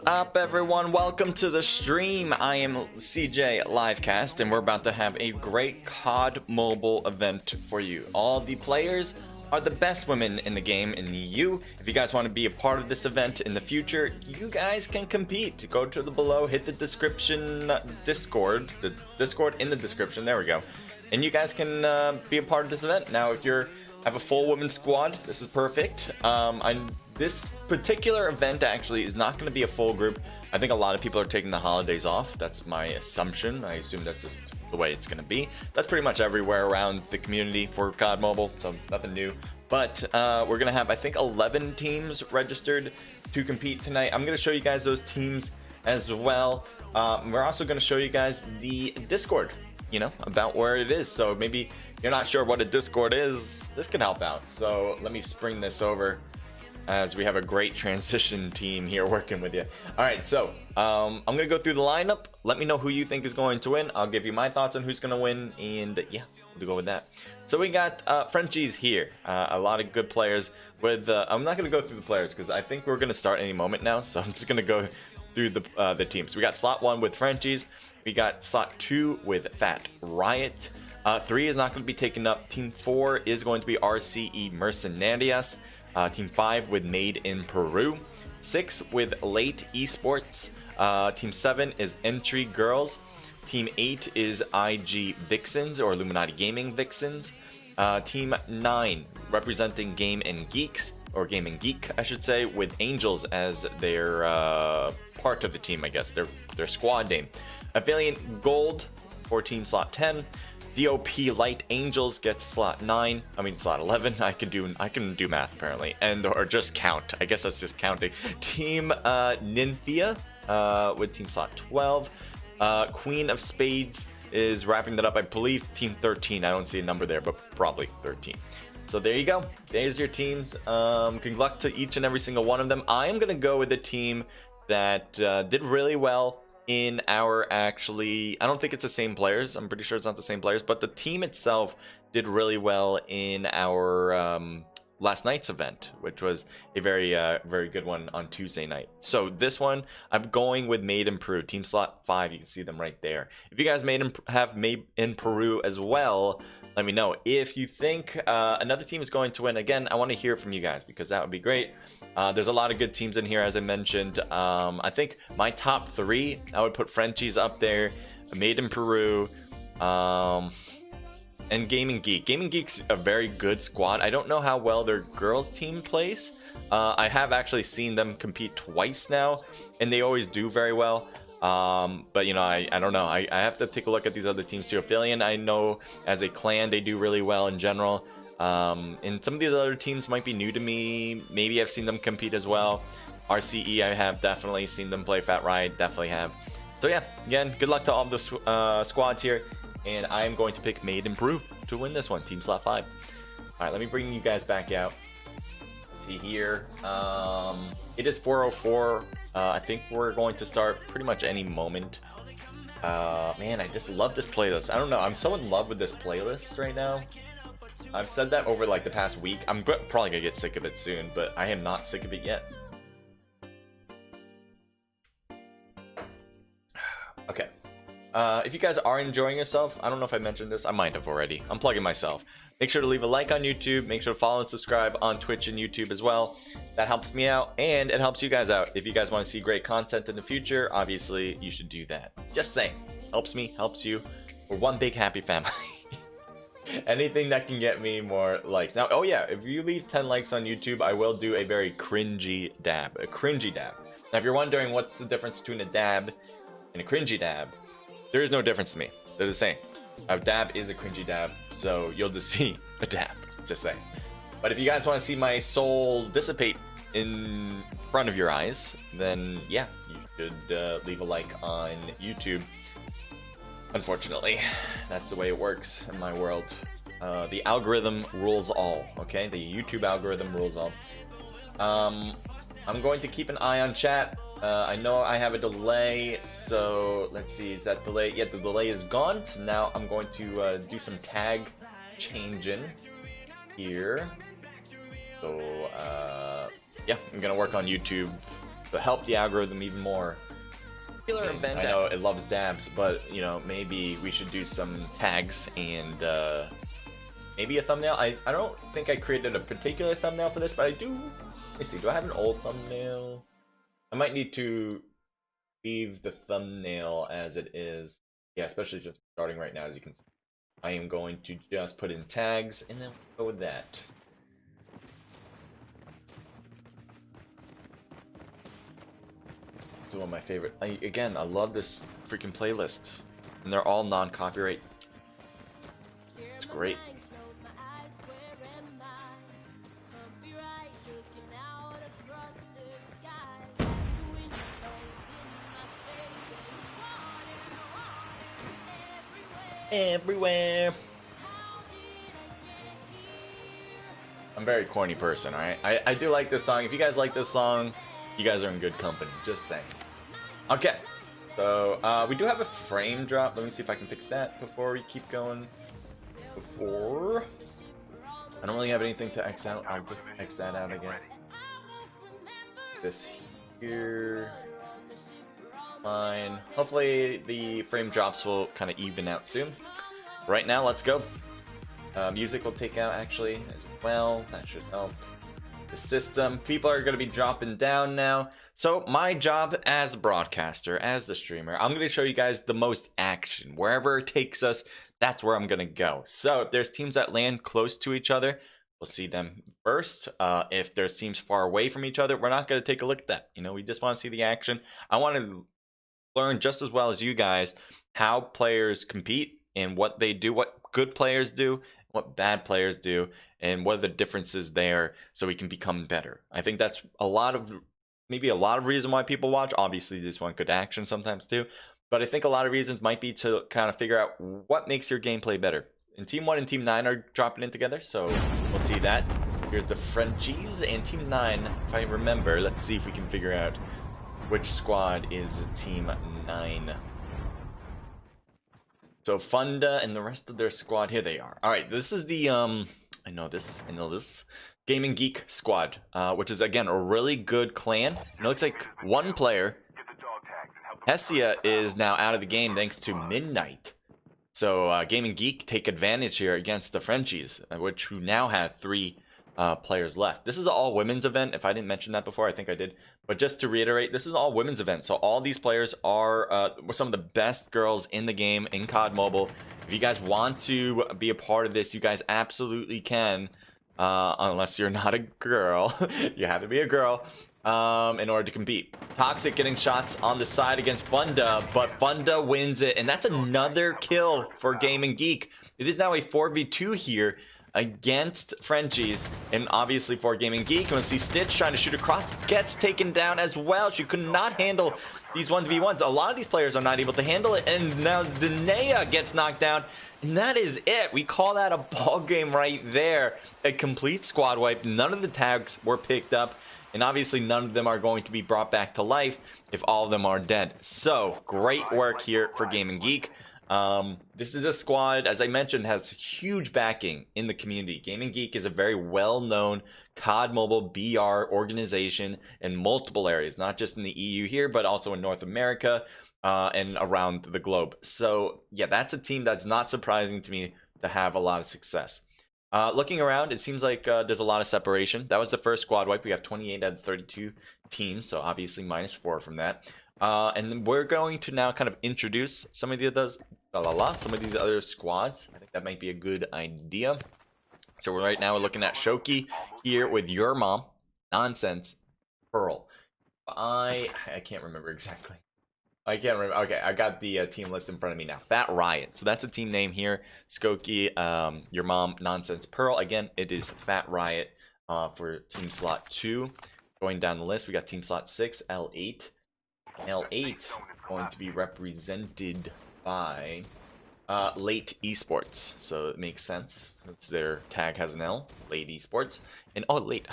up, everyone? Welcome to the stream. I am CJ Livecast, and we're about to have a great COD mobile event for you. All the players are the best women in the game in the EU. If you guys want to be a part of this event in the future, you guys can compete. Go to the below, hit the description, Discord, the Discord in the description. There we go. And you guys can be a part of this event. Now, if you have a full women's squad, this is perfect. This particular event actually is not going to be a full group. I think a lot of people are taking the holidays off. That's my assumption. I assume that's just the way it's going to be. That's pretty much everywhere around the community for COD Mobile, so nothing new. But we're going to have, I think, 11 teams registered to compete tonight. I'm going to show you guys those teams as well. We're also going to show you guys the Discord, you know, about where it is. So maybe you're not sure what a Discord is. This can help out. So let me spring this over, as we have a great transition team here working with you. All right, so I'm gonna go through the lineup. Let me know who you think is going to win. I'll give you my thoughts on who's gonna win, and yeah, we'll go with that. So we got Frenchies here, a lot of good players. With I'm not gonna go through the players because I think we're gonna start any moment now. So I'm just gonna go through the teams. We got slot 1 with Frenchies. We got slot 2 with Fat Riot. 3 is not going to be taken up. Team 4 is going to be RCE Mercenarias. Team 5 with Made in Peru. 6 with Late Esports. Team 7 is Entry Girls. Team 8 is IG Vixens, or Illuminati Gaming Vixens. Team 9 representing Game and Geeks, or Game and Geek, I should say, with Angels as their part of the team, I guess, their squad name. Affiliate Gold for Team Slot 10. DOP Light Angels gets slot 9. I mean slot 11. I can do math apparently, or just count. I guess that's just counting. Team Nymphia with team slot 12. Queen of Spades is wrapping that up. I believe team 13. I don't see a number there, but probably 13. So there you go. There's your teams. Good luck to each and every single one of them. I am gonna go with the team that did really well in our, actually, I don't think it's the same players. I'm pretty sure it's not the same players, but the team itself did really well in our last night's event, which was a very good one on Tuesday night. So this one, I'm going with Made in Peru, team slot 5. You can see them right there. If you guys have Made in Peru as well, let me know. If you think another team is going to win, again, I want to hear from you guys because that would be great. There's a lot of good teams in here, as I mentioned. I think my top 3, I would put Frenchies up there, Made in Peru, and Gaming Geek. Gaming Geek's a very good squad. I don't know how well their girls team plays. I have actually seen them compete twice now, and they always do very well. But you know, I don't know. I have to take a look at these other teams too. Aphelion, I know as a clan they do really well in general. And some of these other teams might be new to me. Maybe I've seen them compete as well. RCE, I have definitely seen them play. Fat Riot, definitely have. So yeah, again, good luck to all the squads here. And I am going to pick Made in Peru to win this one, team slot 5. All right, let me bring you guys back out. Let's see here. It is 4:04. I think we're going to start pretty much any moment. Man, I just love this playlist. I don't know. I'm so in love with this playlist right now. I've said that over like the past week. I'm probably gonna get sick of it soon, but I am not sick of it yet. Okay. If you guys are enjoying yourself, I don't know if I mentioned this. I might have already. I'm plugging myself. Make sure to leave a like on YouTube. Make sure to follow and subscribe on Twitch and YouTube as well. That helps me out, and it helps you guys out. If you guys want to see great content in the future, obviously you should do that. Just saying. Helps me, helps you. We're one big happy family. Anything that can get me more likes. Now, oh yeah, if you leave 10 likes on YouTube, I will do a very cringy dab. A cringy dab. Now, if you're wondering what's the difference between a dab and a cringy dab, there is no difference to me. They're the same. A dab is a cringy dab, so you'll just see a dab. Just saying. But if you guys want to see my soul dissipate in front of your eyes, then yeah, you should leave a like on YouTube. Unfortunately, that's the way it works in my world. The algorithm rules all, okay? The YouTube algorithm rules all. I'm going to keep an eye on chat. I know I have a delay, so let's see, is that delay? Yeah, the delay is gone. So now I'm going to do some tag changing here. So, yeah, I'm gonna work on YouTube to help the algorithm even more. I know it loves dabs, but you know, maybe we should do some tags and maybe a thumbnail. I don't think I created a particular thumbnail for this, but I do. Let me see. Do I have an old thumbnail? I might need to leave the thumbnail as it is. Yeah, especially since we're starting right now, as you can see. I am going to just put in tags and then we'll go with that. This is one of my favorite. Again, I love this freaking playlist, and they're all non-copyright. It's great. Everywhere. I'm a very corny person, alright? I do like this song. If you guys like this song, you guys are in good company. Just saying. Okay. So, we do have a frame drop. Let me see if I can fix that before we keep going. I don't really have anything to X out. I'll just X that out again. This here. Fine. Hopefully the frame drops will kind of even out soon. Right now, let's go. Music will take out actually as well. That should help. The system. People are going to be dropping down now. So my job as a broadcaster, as the streamer, I'm going to show you guys the most action. Wherever it takes us, that's where I'm going to go. So if there's teams that land close to each other, we'll see them first. If there's teams far away from each other, we're not going to take a look at that. You know, we just want to see the action. I want to learn just as well as you guys how players compete and what they do, what good players do, what bad players do, and what are the differences there so we can become better. I think that's maybe a lot of reason why people watch. Obviously, this one good action sometimes too, but I think a lot of reasons might be to kind of figure out what makes your gameplay better. And Team 1 and Team 9 are dropping in together, so we'll see that. Here's the Frenchies and Team 9, if I remember. Let's see if we can figure out which squad is Team 9. So Funda and the rest of their squad, here they are. All right, this is the I know this Gaming Geek squad, which is again a really good clan. It looks like one player, Hessia, is now out of the game thanks to Midnight. So Gaming Geek take advantage here against the Frenchies, which who now have 3 players left. This is an all women's event. If I didn't mention that before, I think I did. But just to reiterate, this is an all women's event. So all these players are some of the best girls in the game in COD Mobile. If you guys want to be a part of this, you guys absolutely can. Unless you're not a girl. You have to be a girl in order to compete. Toxic getting shots on the side against Funda, but Funda wins it. And that's another kill for Gaming Geek. It is now a 4v2 here against Frenchies, and obviously for Gaming Geek. You want to see Stitch trying to shoot across, gets taken down as well. She could not handle these 1v1s. A lot of these players are not able to handle it, and now Zenea gets knocked down, and that is it. We call that a ball game right there. A complete squad wipe. None of the tags were picked up, and obviously none of them are going to be brought back to life if all of them are dead. So great work here for Gaming Geek. This is a squad, as I mentioned, has huge backing in the community. Gaming Geek is a very well-known COD Mobile BR organization in multiple areas, not just in the EU here, but also in North America and around the globe. So yeah, that's a team that's not surprising to me to have a lot of success. Looking around, it seems like there's a lot of separation. That was the first squad wipe. We have 28 out of 32 teams, so obviously -4 from that. And then we're going to now kind of introduce some of the others, some of these other squads. I think that might be a good idea. So right now we're looking at Shoki here with Your Mom, Nonsense, Pearl. I can't remember exactly. I can't remember. Okay, I got the team list in front of me now. Fat Riot. So that's a team name here. Skokie, Your Mom, Nonsense, Pearl. Again, it is Fat Riot for team slot 2. Going down the list, we got team slot 6, L8. L8 going to be represented by Late Esports, so it makes sense since their tag has an L. Late Esports, and oh, late.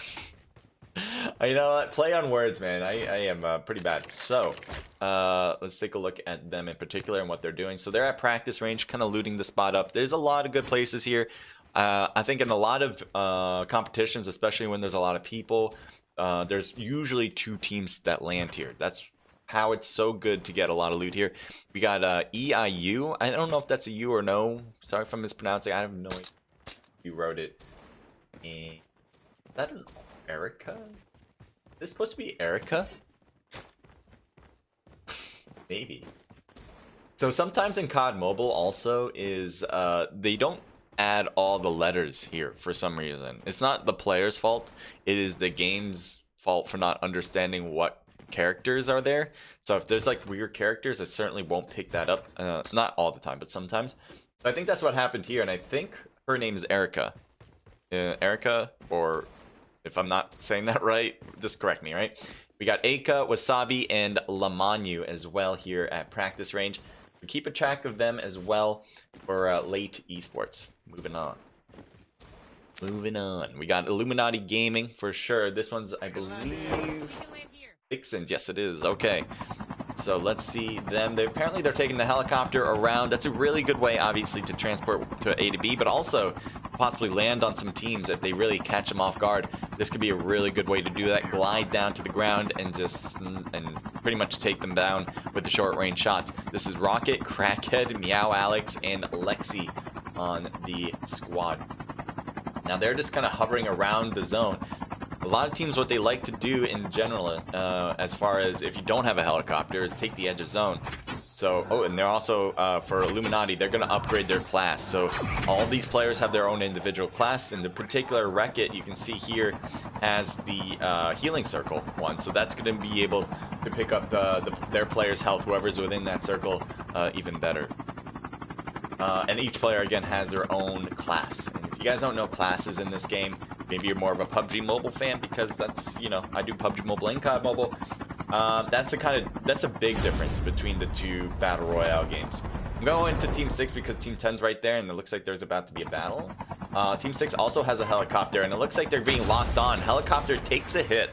I know that play on words, man. I am pretty bad. So let's take a look at them in particular and what they're doing. So they're at practice range, kind of looting the spot up. There's a lot of good places here. I think in a lot of competitions, especially when there's a lot of people, there's usually 2 teams that land here. That's how it's so good to get a lot of loot here. We got EIU. I don't know if that's a U or no. Sorry if I'm mispronouncing. I have no idea who wrote it. Is that an Erica? Is this supposed to be Erica? Maybe. So sometimes in COD Mobile also is they don't add all the letters here for some reason. It's not the player's fault. It is the game's fault for not understanding what characters are there. So if there's like weird characters, I certainly won't pick that up. Not all the time, but sometimes. I think that's what happened here, and I think her name is Erica. Erica, or if I'm not saying that right, just correct me, right? We got Aka, Wasabi, and Lamanu as well here at practice range. We keep a track of them as well for late esports. Moving on. We got Illuminati Gaming for sure. This one's, I believe, Vixens. Yes, it is. Okay. So let's see them. Apparently they're taking the helicopter around. That's a really good way, obviously, to transport to A to B, but also possibly land on some teams if they really catch them off guard. This could be a really good way to do that. Glide down to the ground and just pretty much take them down with the short range shots. This is Rocket, Crackhead, Meow Alex, and Lexi on the squad. Now they're just kind of hovering around the zone. A lot of teams, what they like to do in general, as far as if you don't have a helicopter, is take the edge of zone. So, oh, and they're also, for Illuminati, they're going to upgrade their class. So all these players have their own individual class. And the particular Wreck-It, you can see here, has the healing circle one. So that's going to be able to pick up their player's health, whoever's within that circle, even better. And each player, again, has their own class. And if you guys don't know classes in this game, maybe you're more of a PUBG Mobile fan, because that's, you know, I do PUBG Mobile and COD Mobile. That's a big difference between the 2 Battle Royale games. I'm going to Team 6 because Team 10's right there, and it looks like there's about to be a battle. Team 6 also has a helicopter, and it looks like they're being locked on. Helicopter takes a hit,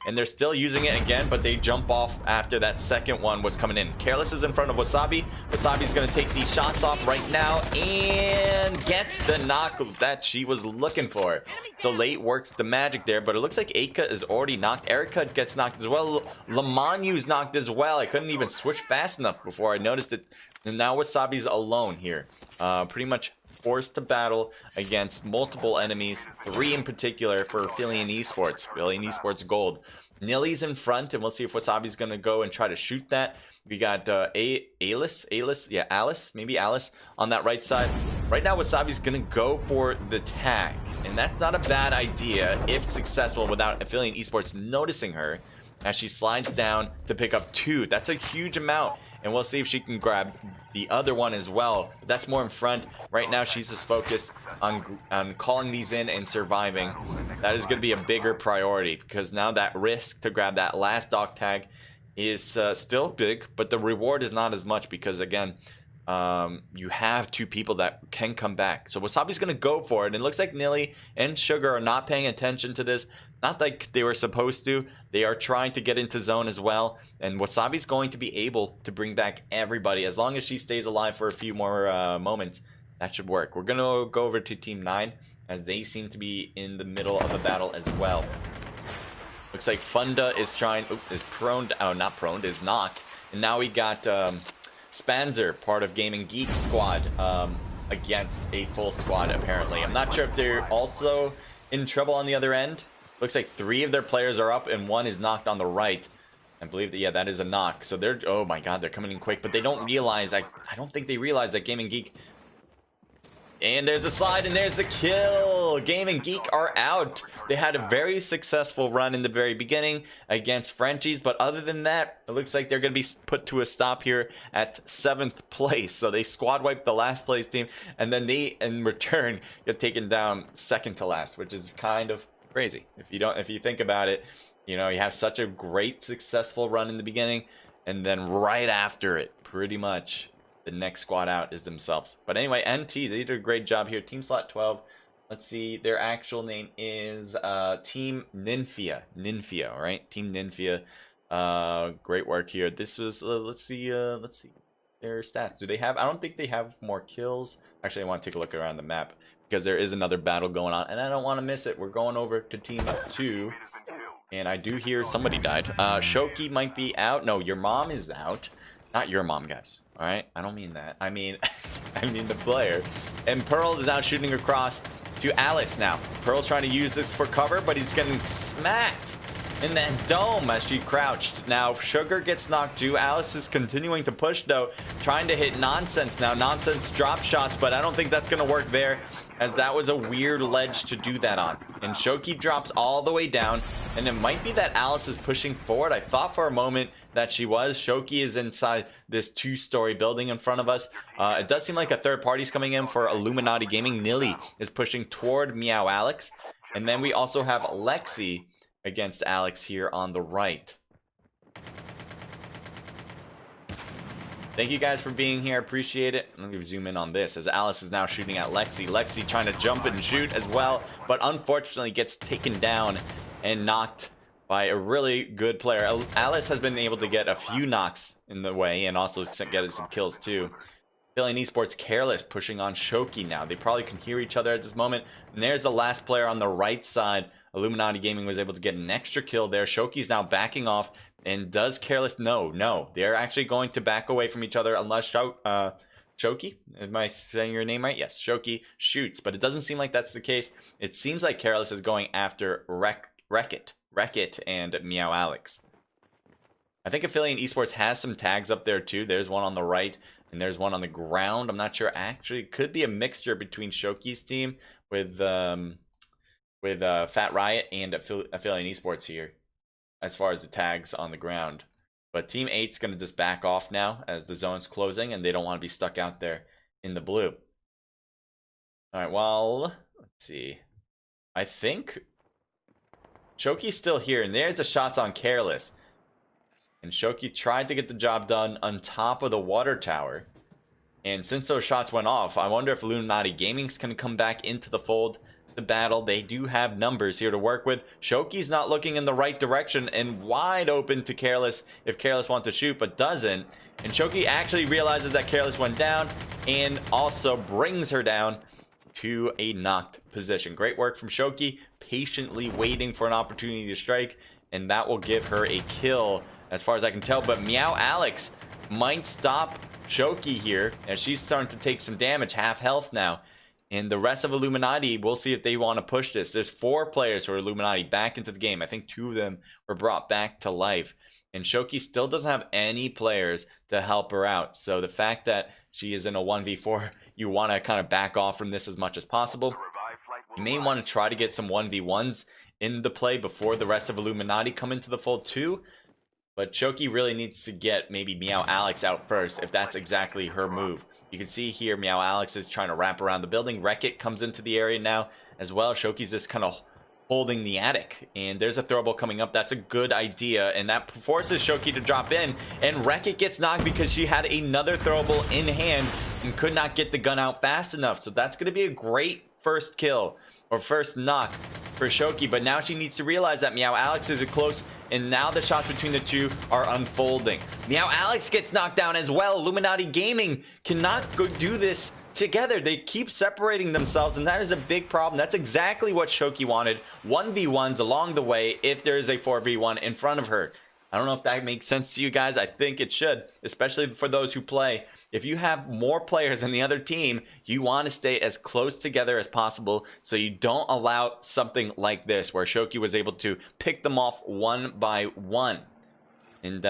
and they're still using it again, but they jump off after that second one was coming in. Careless is in front of Wasabi. Wasabi's going to take these shots off right now and gets the knock that she was looking for. So late works the magic there, but it looks like Aka is already knocked. Erica gets knocked as well. Lamanu's knocked as well. I couldn't even switch fast enough before I noticed it. And now Wasabi's alone here. Pretty much forced to battle against multiple enemies, 3 in particular for Phillian Esports. Phillian Esports Gold. Nilly's in front, and we'll see if Wasabi's going to go and try to shoot that. We got Alice on that right side. Right now, Wasabi's going to go for the tag, and that's not a bad idea if successful without Phillian Esports noticing her as she slides down to pick up 2. That's a huge amount, and we'll see if she can grab the other one as well. That's more in front. Right now, she's just focused on calling these in and surviving. That is going to be a bigger priority, because now that risk to grab that last dog tag is still big, but the reward is not as much, because again, you have 2 people that can come back. So Wasabi's going to go for it, and it looks like Nilly and Sugar are not paying attention to this. Not like they were supposed to. They are trying to get into zone as well, and Wasabi's going to be able to bring back everybody as long as she stays alive for a few more moments. That should work. We're going to go over to Team 9 as they seem to be in the middle of a battle as well. Looks like Funda is knocked, and now we got Spanzer, part of Gaming Geek squad, against a full squad apparently. I'm not sure if they're also in trouble on the other end. Looks like 3 of their players are up and 1 is knocked on the right. I believe that, yeah, that is a knock. So they're, oh my god, they're coming in quick, but they don't realize, I don't think they realize that Gaming Geek. And there's a slide, and there's the kill. Gaming Geek are out. They had a very successful run in the very beginning against Frenchies, but other than that, it looks like they're going to be put to a stop here at 7th place. So they squad wiped the last place team, and then they, in return, get taken down 2nd to last, which is kind of crazy. If you think about it, you know, you have such a great successful run in the beginning, and then right after it, pretty much the next squad out is themselves. But anyway, NT, they did a great job here. Team slot 12. Let's see, their actual name is Team Ninfia. Ninfia, all right? Team Ninfia. Great work here. This was let's see their stats. Do they have, I don't think they have more kills. Actually, I want to take a look around the map because there is another battle going on and I don't want to miss it. We're going over to Team 2. And I do hear somebody died. Shoki might be out. No, your mom is out. Not your mom, guys. All right? I don't mean that. I mean, I mean the player. And Pearl is now shooting across to Alice now. Pearl's trying to use this for cover, but he's getting smacked in that dome as she crouched. Now, Sugar gets knocked too. Alice is continuing to push, though, trying to hit Nonsense now. Nonsense drop shots, but I don't think that's going to work there, as that was a weird ledge to do that on. And Shoki drops all the way down, and it might be that Alice is pushing forward. I thought for a moment that she was. Shoki is inside this two-story building in front of us. It does seem like a third party's coming in for Illuminati Gaming. Nilly is pushing toward Meow Alex. And then we also have Lexi against Alex here on the right. Thank you guys for being here. Appreciate it. Let me zoom in on this as Alice is now shooting at Lexi. Lexi trying to jump and shoot as well, but unfortunately gets taken down and knocked by a really good player. Alice has been able to get a few knocks in the way and also get some kills too. Philly Esports Careless pushing on Shoki now. They probably can hear each other at this moment. And there's the last player on the right side. Illuminati Gaming was able to get an extra kill there. Shoki's now backing off. And does Careless? No. They're actually going to back away from each other unless Shoki, am I saying your name right? Yes, Shoki shoots. But it doesn't seem like that's the case. It seems like Careless is going after Wreck-It and Meow Alex. I think Affiliate Esports has some tags up there too. There's one on the right and there's one on the ground. I'm not sure. Actually, it could be a mixture between Shoki's team with Fat Riot and Affiliate Esports here as far as the tags on the ground. But Team 8's going to just back off now as the zone's closing and they don't want to be stuck out there in the blue. All right, well, let's see. I think Shoki's still here, and there's the shots on Careless. And Shoki tried to get the job done on top of the water tower. And since those shots went off, I wonder if Illuminati Gaming's can come back into the fold to battle. They do have numbers here to work with. Shoki's not looking in the right direction and wide open to Careless if Careless wants to shoot, but doesn't. And Shoki actually realizes that Careless went down and also brings her down to a knocked position. Great work from Shoki, patiently waiting for an opportunity to strike, and that will give her a kill as far as I can tell. But Meow Alex might stop Shoki here as she's starting to take some damage, half health now. And the rest of Illuminati, we'll see if they want to push this. There's 4 players for Illuminati back into the game. I think 2 of them were brought back to life. And Shoki still doesn't have any players to help her out. So the fact that she is in a 1v4, you want to kind of back off from this as much as possible. You may want to try to get some 1v1s in the play before the rest of Illuminati come into the fold too. But Shoki really needs to get maybe Meow Alex out first, if that's exactly her move. You can see here Meow Alex is trying to wrap around the building. Wreck-It comes into the area now as well. Shoki's just kind of holding the attic. And there's a throwable coming up. That's a good idea. And that forces Shoki to drop in. And Wreck-It gets knocked because she had another throwable in hand and could not get the gun out fast enough. So that's going to be a great first kill or first knock for Shoki. But now she needs to realize that Meow Alex is close. And now the shots between the two are unfolding. Meow Alex gets knocked down as well. Illuminati Gaming cannot go do this together. They keep separating themselves, and that is a big problem. That's exactly what Shoki wanted. 1v1s along the way if there is a 4v1 in front of her. I don't know if that makes sense to you guys. I think it should, especially for those who play. If you have more players than the other team, you want to stay as close together as possible so you don't allow something like this where Shoki was able to pick them off one by one. And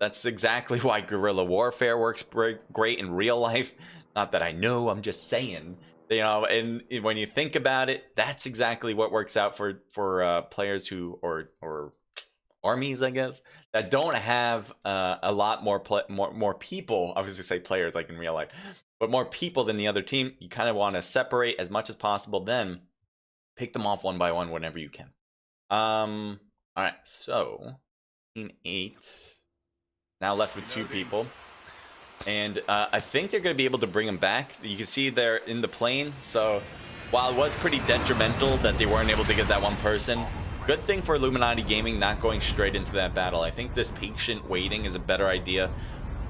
that's exactly why guerrilla warfare works great in real life. Not that I know, I'm just saying. You know, and when you think about it, that's exactly what works out for players who or armies, I guess, that don't have a lot more people. I was gonna say players like in real life, but more people than the other team. You kind of want to separate as much as possible, then pick them off one by one whenever you can. All right, so Team 8 now left with 2 people, and I think they're going to be able to bring them back. You can see they're in the plane, so while it was pretty detrimental that they weren't able to get that one person, good thing for Illuminati Gaming not going straight into that battle. I think this patient waiting is a better idea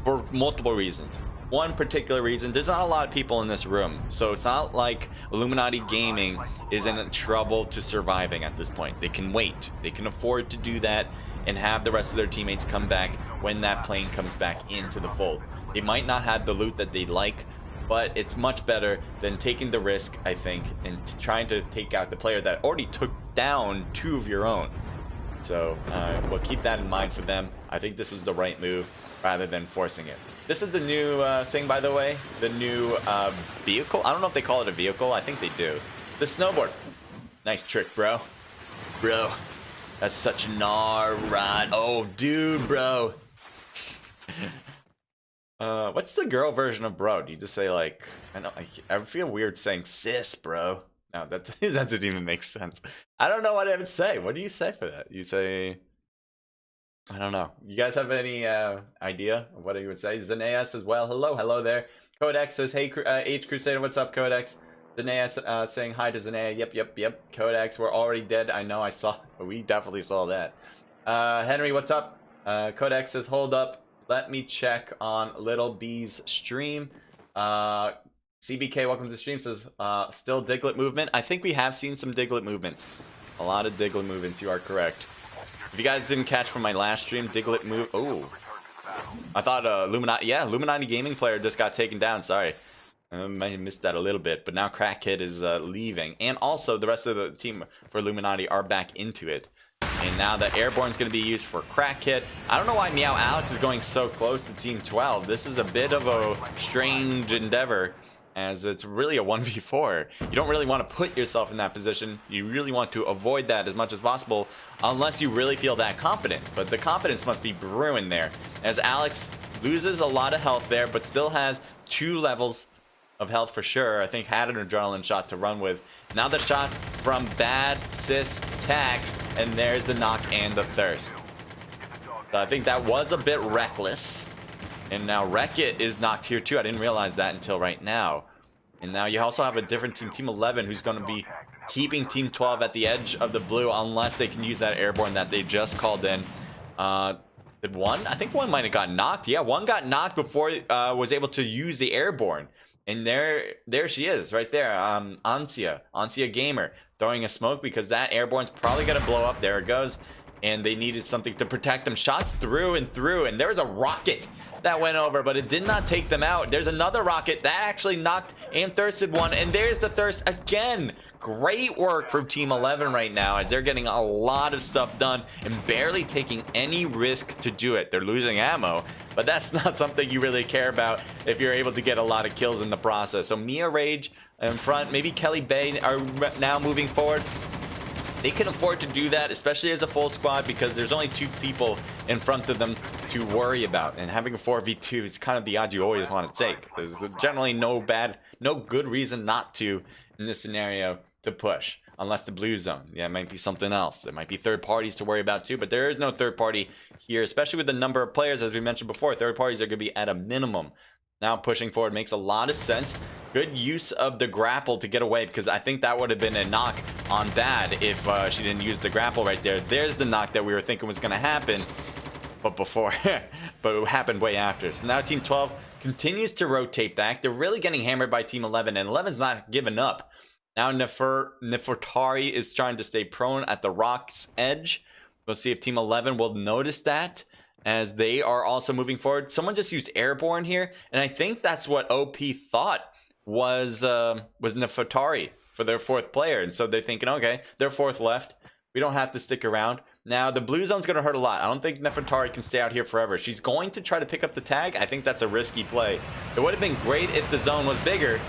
for multiple reasons. one particular reason. There's not a lot of people in this room, so it's not like Illuminati Gaming is in trouble to surviving at this point. They can wait. They can afford to do that and have the rest of their teammates come back when that plane comes back into the fold. They might not have the loot that they'd like, but it's much better than taking the risk, I think, and trying to take out the player that already took down 2 of your own. So we'll keep that in mind for them. I think this was the right move rather than forcing it. This is the new thing, by the way. The new vehicle. I don't know if they call it a vehicle. I think they do. The snowboard. Nice trick, bro. Bro. That's such a gnar rod. Oh, dude, bro. What's the girl version of bro? Do you just say, like, I feel weird saying sis, bro. No, that doesn't even make sense. I don't know what I would say. What do you say for that? You say... I don't know. You guys have any idea of what you would say? Zeneas as well. Hello there. Codex says, hey, H Crusader, what's up, Codex? Zeneas saying hi to Zenea. Yep. Codex, we're already dead. I know, we definitely saw that. Henry, what's up? Codex says, hold up. Let me check on Little B's stream. CBK, welcome to the stream, says, still Diglett movement. I think we have seen some Diglett movements. A lot of Diglett movements, you are correct. If you guys didn't catch from my last stream, Diglett move. Oh, I thought Illuminati Gaming player just got taken down. Sorry, I might have missed that a little bit. But now Crack Kid is leaving, and also the rest of the team for Illuminati are back into it. And now the Airborne is going to be used for Crack Kid. I don't know why Meow Alex is going so close to Team 12. This is a bit of a strange endeavor, as it's really a 1v4. You don't really want to put yourself in that position. You really want to avoid that as much as possible, unless you really feel that confident. But the confidence must be brewing there, as Alex loses a lot of health there, but still has 2 levels of health for sure. I think had an adrenaline shot to run with. Now the shots from Bad Sis Tax, and there's the knock and the thirst. So I think that was a bit reckless. And now Wreck-It is knocked here too. I didn't realize that until right now. And now you also have a different team, Team 11, who's going to be keeping Team 12 at the edge of the blue unless they can use that airborne that they just called in. Did one? I think one might have got knocked. Yeah, one got knocked before was able to use the airborne. And there she is, right there. Ansia Gamer, throwing a smoke because that airborne's probably going to blow up. There it goes. And they needed something to protect them. Shots through and through, and there was a rocket that went over, but it did not take them out. There's another rocket that actually knocked and thirsted one, and there's the thirst again. Great work from Team 11 right now, as they're getting a lot of stuff done and barely taking any risk to do it. They're losing ammo, but that's not something you really care about if you're able to get a lot of kills in the process. So Mia Rage in front, maybe Kelly Bay are now moving forward. They can afford to do that, especially as a full squad, because there's only 2 people in front of them to worry about. And having a 4v2 is kind of the odds you always want to take. There's generally no good reason not to, in this scenario, to push. Unless the blue zone. Yeah, it might be something else. There might be third parties to worry about too, but there is no third party here, especially with the number of players, as we mentioned before. Third parties are going to be at a minimum. Now pushing forward makes a lot of sense. Good use of the grapple to get away, because I think that would have been a knock on Bad if she didn't use the grapple right there. There's the knock that we were thinking was going to happen, but before, but it happened way after. So now Team 12 continues to rotate back. They're really getting hammered by Team 11, and 11's not giving up. Now Nefertari is trying to stay prone at the rock's edge. We'll see if Team 11 will notice that, as they are also moving forward. Someone just used airborne here, and I think that's what OP thought was Nefertari for their 4th player. And so they're thinking, okay, they're 4th left. We don't have to stick around. Now, the blue zone's going to hurt a lot. I don't think Nefertari can stay out here forever. She's going to try to pick up the tag. I think that's a risky play. It would have been great if the zone was bigger,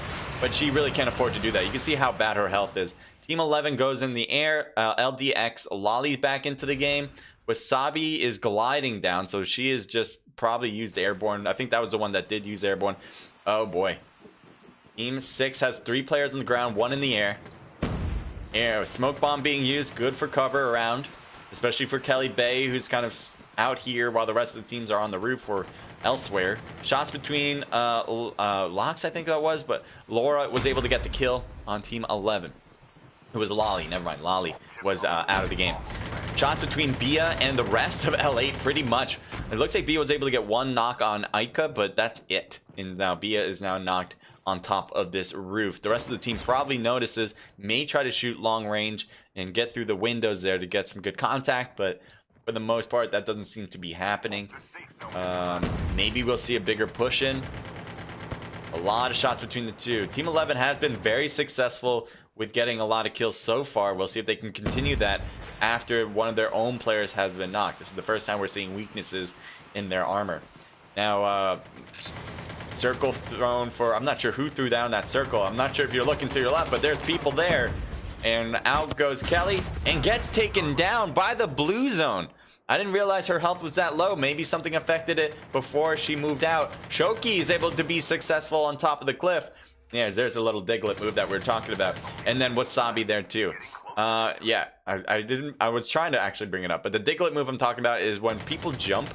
but she really can't afford to do that. You can see how bad her health is. Team 11 goes in the air. LDX Lolly's back into the game. Wasabi is gliding down, so she is just probably used airborne. I think that was the one that did use airborne. Oh boy. Team 6 has 3 players on the ground, 1 in the air. Smoke bomb being used, good for cover around, especially for Kelly Bay, who's kind of out here while the rest of the teams are on the roof or elsewhere. Shots between Locks, I think that was, but Laura was able to get the kill on Team 11. It was Lolly, never mind. Lolly was out of the game. shots between Bia and the rest of L8 pretty much. It looks like Bia was able to get one knock on Aika, but that's it. And now Bia is now knocked on top of this roof. The rest of the team probably notices, may try to shoot long range and get through the windows there to get some good contact, but for the most part, that doesn't seem to be happening. Maybe we'll see a bigger push in. A lot of shots between the two. Team 11 has been very successful with getting a lot of kills so far. We'll see if they can continue that after one of their own players has been knocked. This is the first time we're seeing weaknesses in their armor. Now, circle thrown for, I'm not sure who threw down that circle. I'm not sure if you're looking to your left, but there's people there. And out goes Kelly and gets taken down by the blue zone. I didn't realize her health was that low. Maybe something affected it before she moved out. Shoki is able to be successful on top of the cliff. Yeah, there's a little Diglett move that we're talking about. And then Wasabi there too. Yeah, I was trying to actually bring it up, but the Diglett move I'm talking about is when people jump,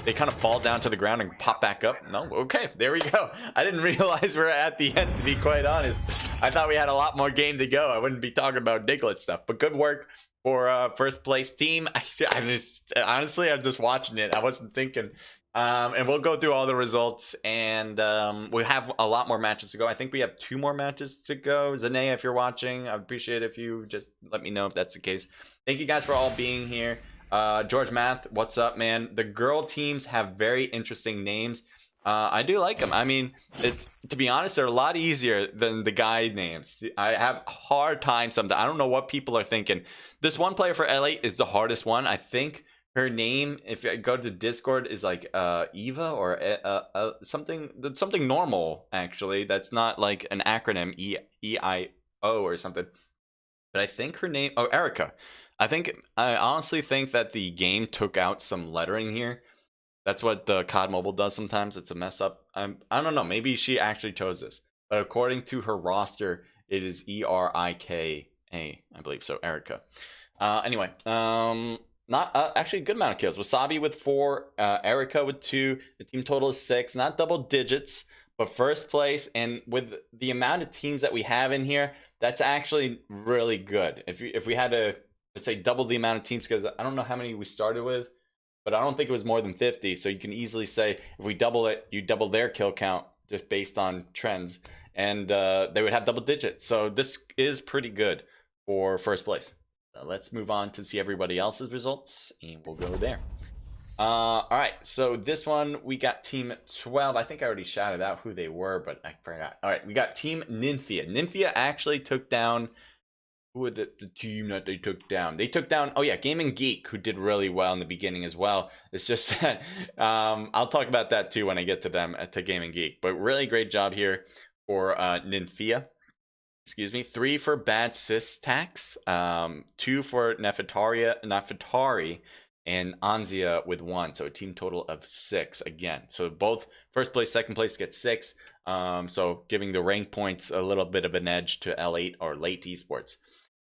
they kind of fall down to the ground and pop back up. No, okay, there we go. I didn't realize we're at the end, to be quite honest. I thought we had a lot more game to go. I wouldn't be talking about Diglett stuff, but good work for first place team. Honestly, I'm just watching it. I wasn't thinking. And we'll go through all the results, and we'll have a lot more matches to go. I think we have 2 more matches to go. Zanea, if you're watching, I'd appreciate it if you just let me know if that's the case. Thank you guys for all being here. George Math, what's up, man? The girl teams have very interesting names. I do like them. I mean, to be honest, they're a lot easier than the guy names. I have a hard time sometimes. I don't know what people are thinking. This one player for L8 is the hardest one. I think her name, if you go to Discord, is like Eva or something normal, actually. That's not like an acronym, EIO or something. But I think her name, oh, Erica. I honestly think that the game took out some lettering here. That's what the CoDMobile does sometimes. It's a mess up. I don't know. Maybe she actually chose this. But according to her roster, it is ERIKA, I believe. So, Erica. Anyway, not actually a good amount of kills. Wasabi with 4, Erica with 2. The team total is 6. Not double digits, but first place. And with the amount of teams that we have in here, that's actually really good. If we had to, let's say, double the amount of teams, because I don't know how many we started with, but I don't think it was more than 50. So you can easily say if we double it, you double their kill count just based on trends, and they would have double digits. So this is pretty good for first place. Let's move on to see everybody else's results, and we'll go there. All right, so this one we got team 12. I think I already shouted out who they were, but I forgot. All right, we got team Nymphia. Nymphia actually took down, who was the team that they took down? They took down, oh yeah, Game & Geek, who did really well in the beginning as well. It's just that I'll talk about that too when I get to them, to Game & Geek. But really great job here for Nymphia. Excuse me. 3 for Bad Systax, 2 for Nefertari, and Anzia with 1. So a team total of 6 again. So both first place, second place get 6. So giving the rank points a little bit of an edge to L8 or late esports.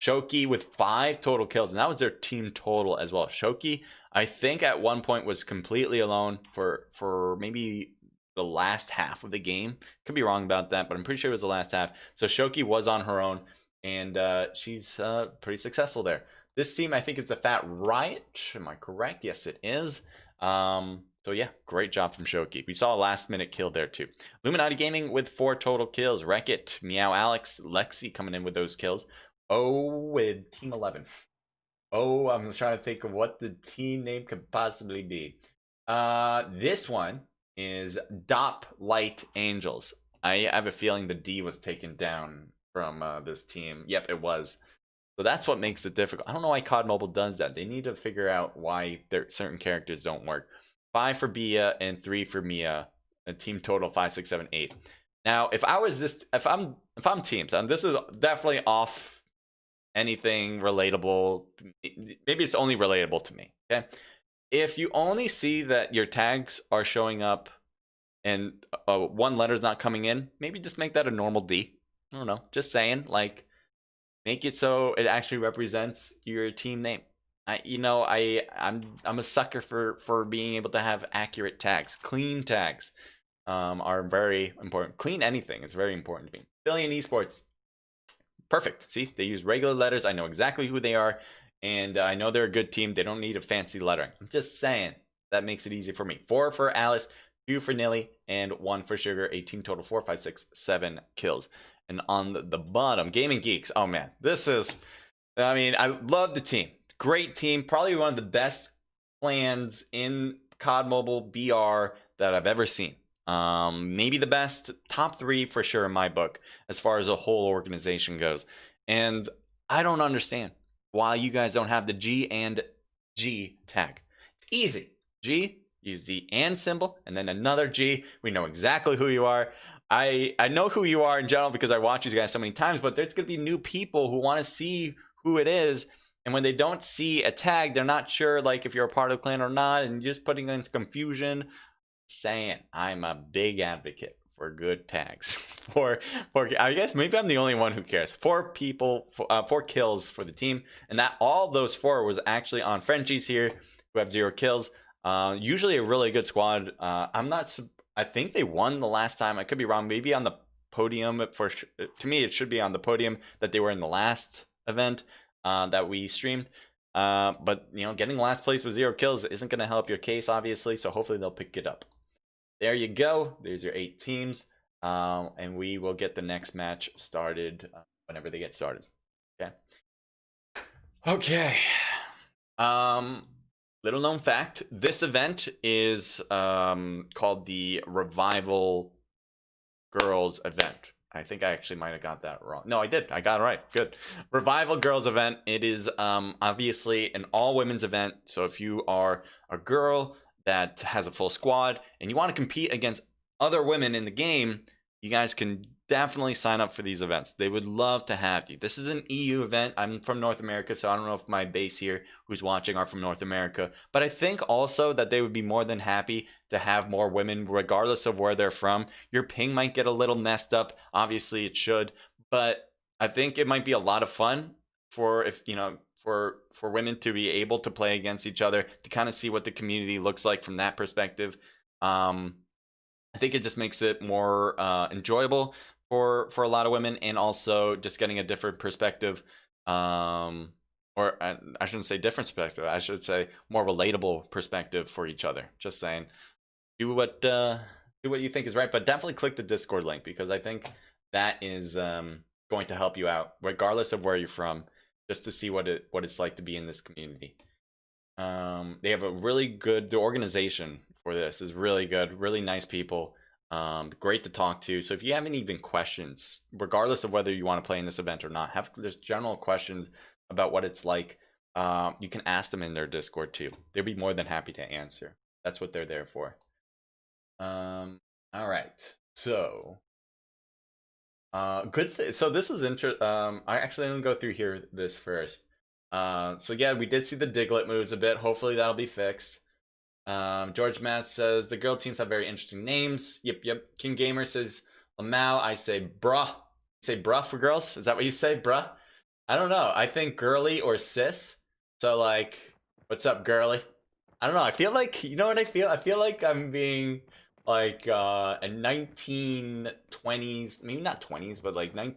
Shoki with 5 total kills, and that was their team total as well. Shoki, I think at one point was completely alone for maybe the last half of the game. Could be wrong about that, but I'm pretty sure it was the last half. So Shoki was on her own, and she's pretty successful there. This team, I think it's a Fat Riot. Am I correct? Yes, it is. So yeah, great job from Shoki. We saw a last minute kill there too. Illuminati Gaming with 4 total kills. Wreck-It, Meow Alex, Lexi coming in with those kills. With team 11. I'm trying to think of what the team name could possibly be. This one is Dop Light Angels. I have a feeling the D was taken down from this team. Yep, it was. So that's what makes it difficult. I don't know why CoDMobile does that. They need to figure out why certain characters don't work. 5 for Bia and 3 for Mia. A team total 5, 6, 7, 8. Now, if I'm teams, and this is definitely off anything relatable. Maybe it's only relatable to me. Okay, if you only see that your tags are showing up and one letter's not coming in, maybe just make that a normal D. I don't know. Just saying, like, make it so it actually represents your team name. I'm a sucker for being able to have accurate tags. Clean tags are very important. Clean anything is very important to me. Billion Esports. Perfect. See, they use regular letters. I know exactly who they are. And I know they're a good team. They don't need a fancy lettering. I'm just saying that makes it easy for me. 4 for Alice, 2 for Nilly, and 1 for Sugar. A team total 4, 5, 6, 7 kills. And on the bottom, Gaming Geeks. Oh man, this is, I mean, I love the team. Great team. Probably one of the best plans in COD Mobile BR that I've ever seen. Maybe the best, top 3 for sure in my book, as far as a whole organization goes. And I don't understand why you guys don't have the G and G tag. It's easy. G, use the and symbol, and then another G. We know exactly who you are. I know who you are in general because I watch you guys so many times, but there's going to be new people who want to see who it is. And when they don't see a tag, they're not sure like if you're a part of the clan or not, and you're just putting into confusion. Saying I'm a big advocate for good tags. for I guess maybe I'm the only one who cares. 4 people, 4 kills for the team, and that all those 4 was actually on Frenchies here, who have 0 kills. Usually a really good squad. I think they won the last time. I could be wrong. Maybe on the podium. To me, it should be on the podium that they were in the last event that we streamed. But you know, getting last place with 0 kills isn't going to help your case, obviously. So hopefully they'll pick it up. There you go. There's your 8 teams. And we will get the next match started whenever they get started. Okay. Okay. Little known fact. This event is called the Revival Girls event. I think I actually might have got that wrong. No, I did. I got it right. Good. Revival Girls event. It is obviously an all-women's event. So if you are a girl that has a full squad and you want to compete against other women in the game, you guys can definitely sign up for these events. They would love to have you. This is an EU event. I'm from North America, so I don't know if my base here who's watching are from North America. But I think also that they would be more than happy to have more women, regardless of where they're from. Your ping might get a little messed up. Obviously, it should. But I think it might be a lot of fun for for women to be able to play against each other, to kind of see what the community looks like from that perspective. I think it just makes it more enjoyable for a lot of women, and also just getting a different perspective, or I shouldn't say different perspective, I should say more relatable perspective for each other. Just saying, do what you think is right, but definitely click the Discord link, because I think that is going to help you out regardless of where you're from, just to see what it's like to be in this community. They have a really good, the organization for this is really good, really nice people, great to talk to. So if you have any even questions, regardless of whether you want to play in this event or not, have just general questions about what it's like, you can ask them in their Discord too. They'll be more than happy to answer. That's what they're there for. All right, so so this was I actually didn't go through here this first. So yeah, we did see the Diglett moves a bit. Hopefully that'll be fixed. George Mass says the girl teams have very interesting names. Yep. King Gamer says Lamau. I say bruh. You say bruh for girls? Is that what you say, bruh? I don't know. I think girly or sis. So like, what's up, girly? I don't know. I feel like, you know what I feel? I feel like I'm being like a 1920s, maybe not 20s, but like I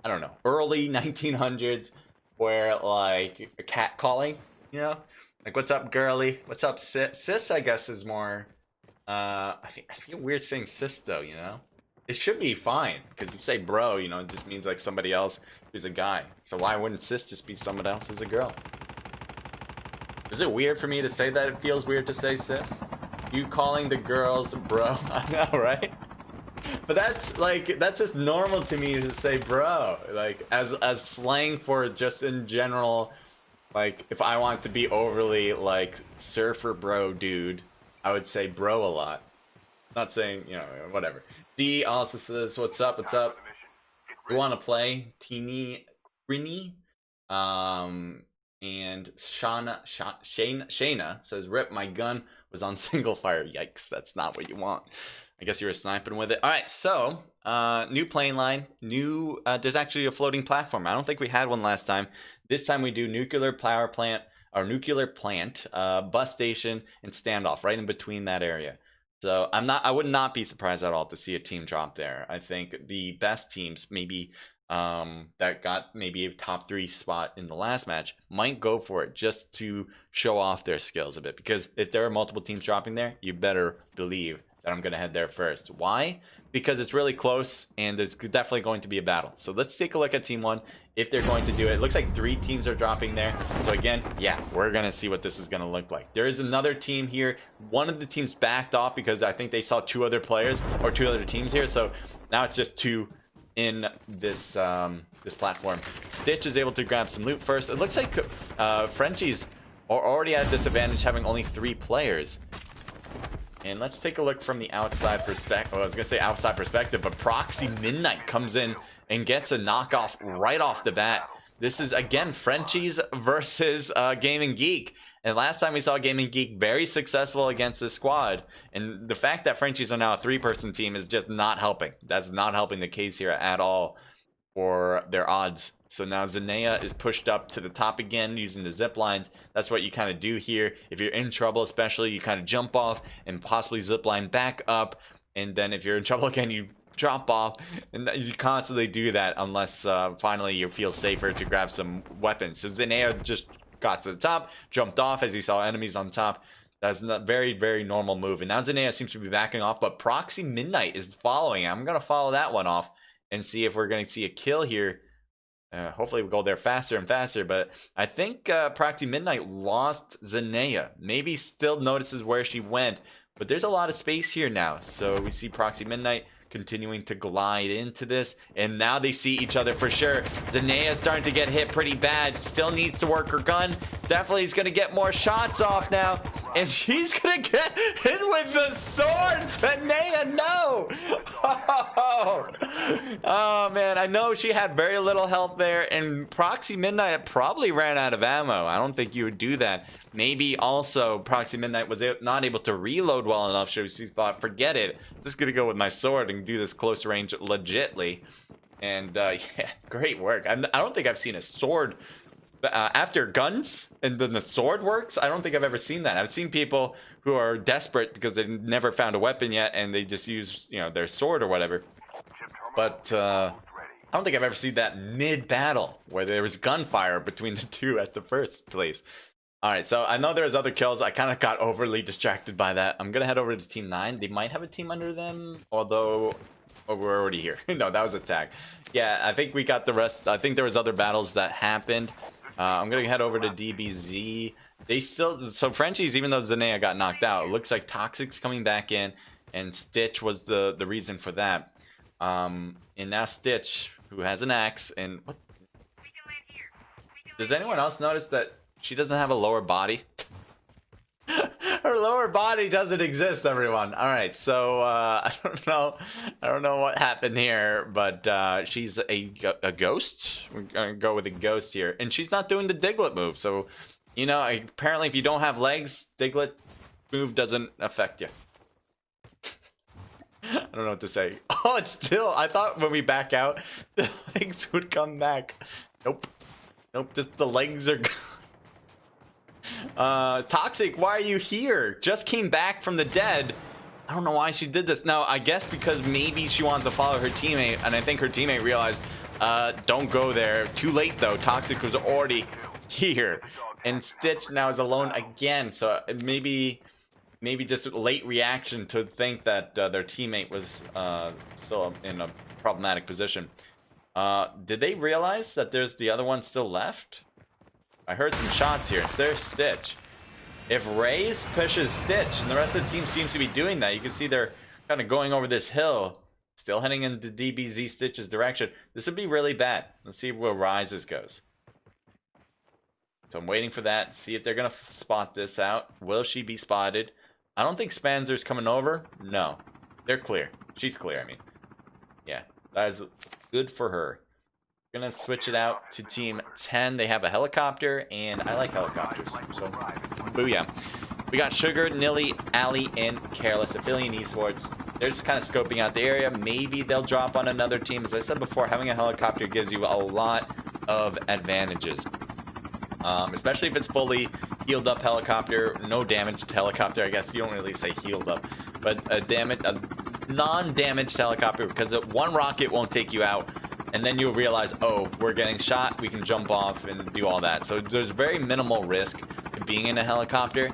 don't know, early 1900s, where like a cat calling, you know, like what's up, girly? What's up, sis? Sis, I guess, is more. I feel weird saying sis though, you know. It should be fine, because if you say bro, you know, it just means like somebody else who's a guy. So why wouldn't sis just be someone else who's a girl? Is it weird for me to say that? It feels weird to say sis. You calling the girls bro? I know, right? But that's just normal to me to say bro, like as slang for just in general. Like if I want to be overly like surfer bro dude, I would say bro a lot. Not saying, you know, whatever. D also says what's up, we want to play Teeny Grinny. And Shayna says, rip, my gun was on single fire. Yikes, that's not what you want. I guess you were sniping with it. All right, so new plane line, there's actually a floating platform. I don't think we had one last time. This time we do nuclear power plant, or nuclear plant, bus station, and standoff right in between that area. So I would not be surprised at all to see a team drop there. I think the best teams, maybe that got maybe a top 3 spot in the last match might go for it just to show off their skills a bit. Because if there are multiple teams dropping there, you better believe that I'm going to head there first. Why? Because it's really close and there's definitely going to be a battle. So let's take a look at Team 1 if they're going to do it. It looks like 3 teams are dropping there. So again, yeah, we're going to see what this is going to look like. There is another team here. One of the teams backed off because I think they saw 2 other players or 2 other teams here. So now it's just 2 in this this platform. Stitch is able to grab some loot first. It looks like Frenchies are already at a disadvantage having only 3 players. And let's take a look from the outside perspective. Well, I was gonna say outside perspective, but Proxy Midnight comes in and gets a knockoff right off the bat. This is again Frenchies versus Gaming Geek. And last time we saw Gaming Geek very successful against this squad. And the fact that Frenchies are now a 3-person team is just not helping. That's not helping the case here at all for their odds. So now Zanea is pushed up to the top again using the zip lines. That's what you kind of do here. If you're in trouble, especially, you kind of jump off and possibly zip line back up. And then if you're in trouble again, you drop off. And you constantly do that unless finally you feel safer to grab some weapons. So Zanea just got to the top, jumped off as he saw enemies on top. That's a very, very normal move. And now Zanea seems to be backing off, but Proxy Midnight is following. I'm going to follow that one off and see if we're going to see a kill here. Hopefully we'll go there faster and faster, but I think Proxy Midnight lost Zanea. Maybe still notices where she went, but there's a lot of space here now. So we see Proxy Midnight continuing to glide into this, and now they see each other for sure. Zanea is starting to get hit pretty bad. Still needs to work her gun. Definitely is going to get more shots off now, and she's going to get hit with the sword. Zanea, no! Oh man, I know she had very little health there, and Proxy Midnight probably ran out of ammo. I don't think you would do that. Maybe also Proxy Midnight was not able to reload well enough, so she thought, forget it, I'm just gonna go with my sword and do this close range legitly. And yeah, great work. I don't think I've seen a sword after guns and then the sword works. I don't think I've ever seen that. I've seen people who are desperate because they never found a weapon yet and they just use, you know, their sword or whatever. But I don't think I've ever seen that mid-battle where there was gunfire between the 2 at the first place. All right, so I know there's other kills. I kind of got overly distracted by that. I'm going to head over to Team 9. They might have a team under them, although we're already here. No, that was a tag. Yeah, I think we got the rest. I think there was other battles that happened. I'm going to head over to DBZ. They still... So Frenchies, even though Zanea got knocked out, it looks like Toxic's coming back in, and Stitch was the reason for that. And now Stitch, who has an axe, and... What? Does anyone else notice that she doesn't have a lower body? Her lower body doesn't exist, everyone. All right, so I don't know what happened here, but she's a ghost. We're gonna go with a ghost here, and she's not doing the Diglett move. So, you know, apparently, if you don't have legs, Diglett move doesn't affect you. I don't know what to say. Oh, it's still. I thought when we back out, the legs would come back. Nope. Nope. Just the legs are. Toxic, why are you here? Just came back from the dead. I don't know why she did this. Now, I guess because maybe she wanted to follow her teammate, and I think her teammate realized, don't go there. Too late, though. Toxic was already here. And Stitch now is alone again. So maybe just a late reaction to think that their teammate was still in a problematic position. Did they realize that there's the other one still left? I heard some shots here. It's their Stitch. If Raze pushes Stitch, and the rest of the team seems to be doing that, you can see they're kind of going over this hill, still heading into DBZ Stitch's direction. This would be really bad. Let's see where Rises goes. So I'm waiting for that. See if they're going to spot this out. Will she be spotted? I don't think Spanzer's coming over. No. They're clear. She's clear, I mean. Yeah. That is good for her. Gonna switch it out to Team 10. They have a helicopter, and I like helicopters. So, booyah. We got Sugar, Nilly, Ali, and Careless, Affiliate Esports. They're just kind of scoping out the area. Maybe they'll drop on another team. As I said before, having a helicopter gives you a lot of advantages. Especially if it's fully healed up helicopter. No damaged helicopter. I guess you don't really say healed up. But a non-damaged helicopter, because one rocket won't take you out. and then you'll realize, oh, we're getting shot, we can jump off and do all that. So there's very minimal risk to being in a helicopter.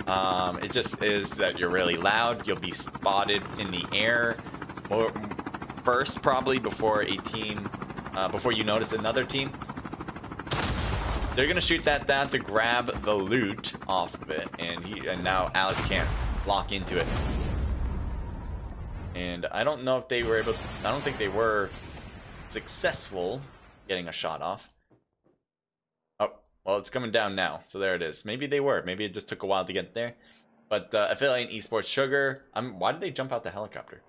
It just is that you're really loud. You'll be spotted in the air or first, probably before a team, before you notice another team. They're gonna shoot that down to grab the loot off of it, and now Alice can't lock into it. And I don't know if they were able to, I don't think they were successful getting a shot off. Oh, well, it's coming down now, so there it is. Maybe they were. Maybe it just took a while to get there. But affiliate Esports Sugar, why did they jump out the helicopter?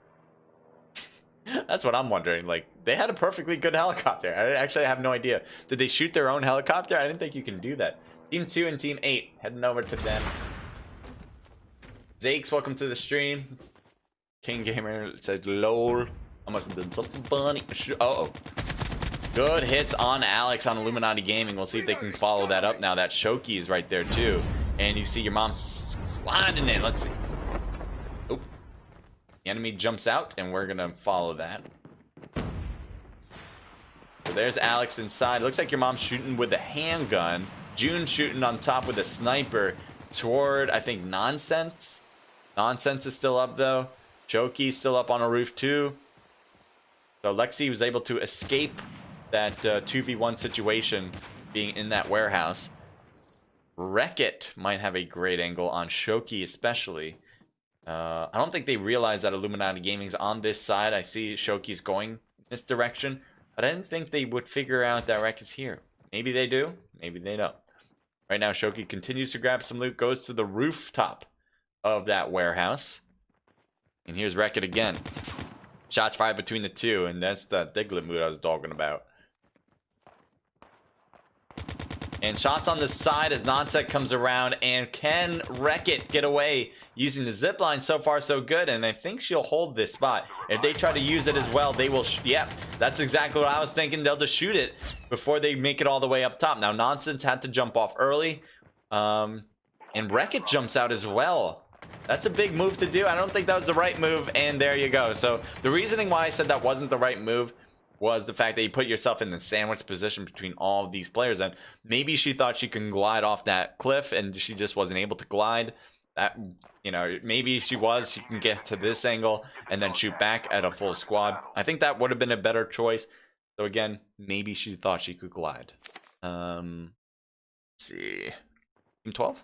That's what I'm wondering. Like, they had a perfectly good helicopter. I actually have no idea. Did they shoot their own helicopter? I didn't think you can do that. Team 2 and Team 8, heading over to them. Zakes, welcome to the stream. King Gamer said, lol. I must have done something funny. Uh-oh. Good hits on Alex on Illuminati Gaming. We'll see if they can follow that up now. That Shoki is right there, too. And you see your mom sliding in. Let's see. Oh. The enemy jumps out, and we're going to follow that. So there's Alex inside. It looks like your mom's shooting with a handgun. June shooting on top with a sniper toward, I think, Nonsense. Nonsense is still up, though. Choki's still up on a roof, too. So Lexi was able to escape that 2v1 situation being in that warehouse. Wreck-It might have a great angle on Shoki, especially. I don't think they realize that Illuminati Gaming's on this side. I see Shoki's going this direction, but I didn't think they would figure out that Wreck-It's here. Maybe they do, maybe they don't. Right now, Shoki continues to grab some loot, goes to the rooftop of that warehouse. And here's Wreck-It again. Shots fired between the two, and that's the Diglett mood I was talking about. And shots on the side as Nonset comes around, and can Wreck-It get away using the zipline? So far, so good, and I think she'll hold this spot. If they try to use it as well, they will, yeah, that's exactly what I was thinking. They'll just shoot it before they make it all the way up top. Now, Nonsense had to jump off early, and Wreck-It jumps out as well. That's a big move to do. I don't think that was the right move, and there you go. So the reasoning why I said that wasn't the right move was the fact that you put yourself in the sandwich position between all of these players, and maybe she thought she can glide off that cliff and she just wasn't able to glide. That, you know, maybe she can get to this angle and then shoot back at a full squad. I think that would have been a better choice. So again, maybe she thought she could glide. Let's see. Team 12?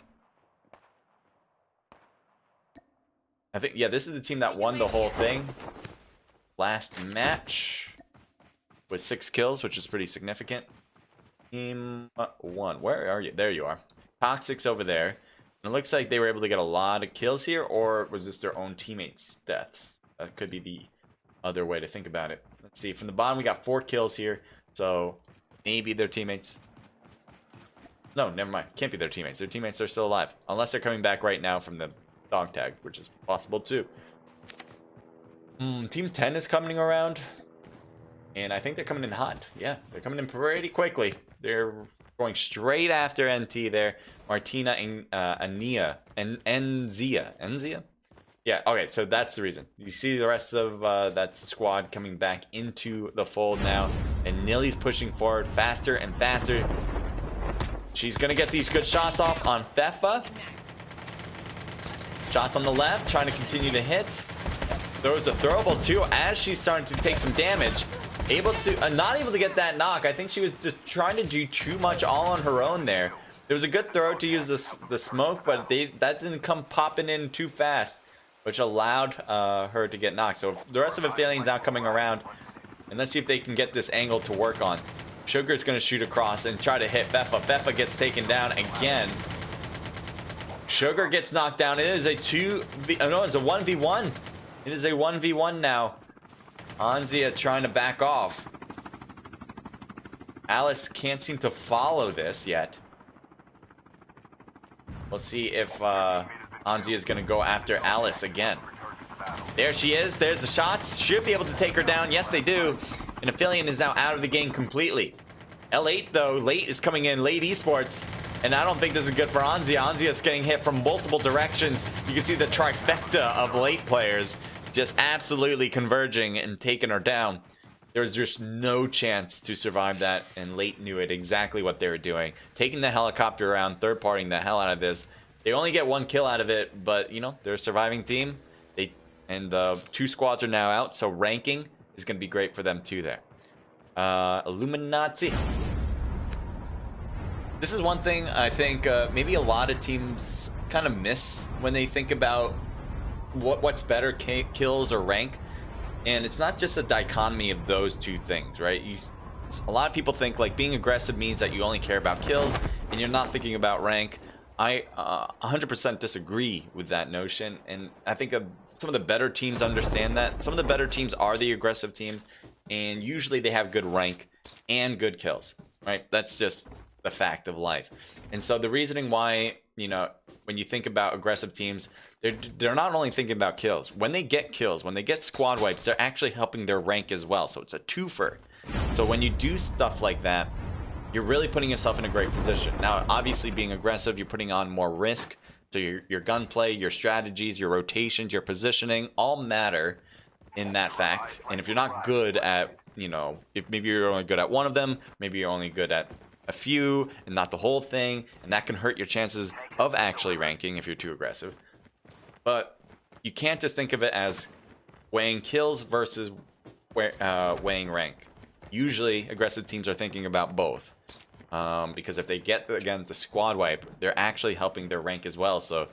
I think, yeah, this is the team that won the whole thing last match with 6 kills, which is pretty significant. Team 1, where are you? There you are. Toxic's over there. And it looks like they were able to get a lot of kills here, or was this their own teammates' deaths? That could be the other way to think about it. Let's see, from the bottom we got 4 kills here, so maybe their teammates. No, never mind. Can't be their teammates. Their teammates are still alive, unless they're coming back right now from the dog tag, which is possible too. Team 10 is coming around, and I think they're coming in hot. Yeah, they're coming in pretty quickly. They're going straight after NT there. Martina and Ania and Enzia. Yeah, okay, so that's the reason. You see the rest of that squad coming back into the fold now, and Nilly's pushing forward faster and faster. She's gonna get these good shots off on Fefa. Shots on the left, trying to continue to hit. Throws a throwable too as she's starting to take some damage. Able to, not able to get that knock. I think she was just trying to do too much all on her own there. There was a good throw to use the smoke, but that didn't come popping in too fast, which allowed her to get knocked. So the rest of the failing's now coming around, and let's see if they can get this angle to work on. Sugar's going to shoot across and try to hit Fefa. Fefa gets taken down again. Sugar gets knocked down. It is a 1v1. It is a 1v1 now. Anzia trying to back off. Alice can't seem to follow this yet. We'll see if Anzia is going to go after Alice again. There she is. There's the shots. Should be able to take her down. Yes, they do. And Aphelion is now out of the game completely. L8, though, late is coming in. Late Esports. And I don't think this is good for Anzia. Anzia is getting hit from multiple directions. You can see the trifecta of late players just absolutely converging and taking her down. There's just no chance to survive that, and Late knew it exactly what they were doing. Taking the helicopter around, third-partying the hell out of this. They only get 1 kill out of it, but, you know, they're a surviving team. And the 2 squads are now out, so ranking is going to be great for them too there. Illuminati. This is one thing I think maybe a lot of teams kind of miss when they think about what's better, kills or rank. And it's not just a dichotomy of those two things, right? A lot of people think like being aggressive means that you only care about kills and you're not thinking about rank. I 100% disagree with that notion, and I think some of the better teams understand that. Some of the better teams are the aggressive teams, and usually they have good rank and good kills, right? That's just the fact of life. And so the reasoning why, you know, when you think about aggressive teams, they're not only thinking about kills. When they get kills, when they get squad wipes, they're actually helping their rank as well. So it's a twofer. So when you do stuff like that, you're really putting yourself in a great position. Now, obviously being aggressive, you're putting on more risk. So your gunplay, your strategies, your rotations, your positioning all matter in that fact. And if you're not good at, you know, if maybe you're only good at one of them, maybe you're only good at a few and not the whole thing, and that can hurt your chances of actually ranking if you're too aggressive. But you can't just think of it as weighing kills versus weighing rank. Usually aggressive teams are thinking about both, because if they get, again, the squad wipe, they're actually helping their rank as well. So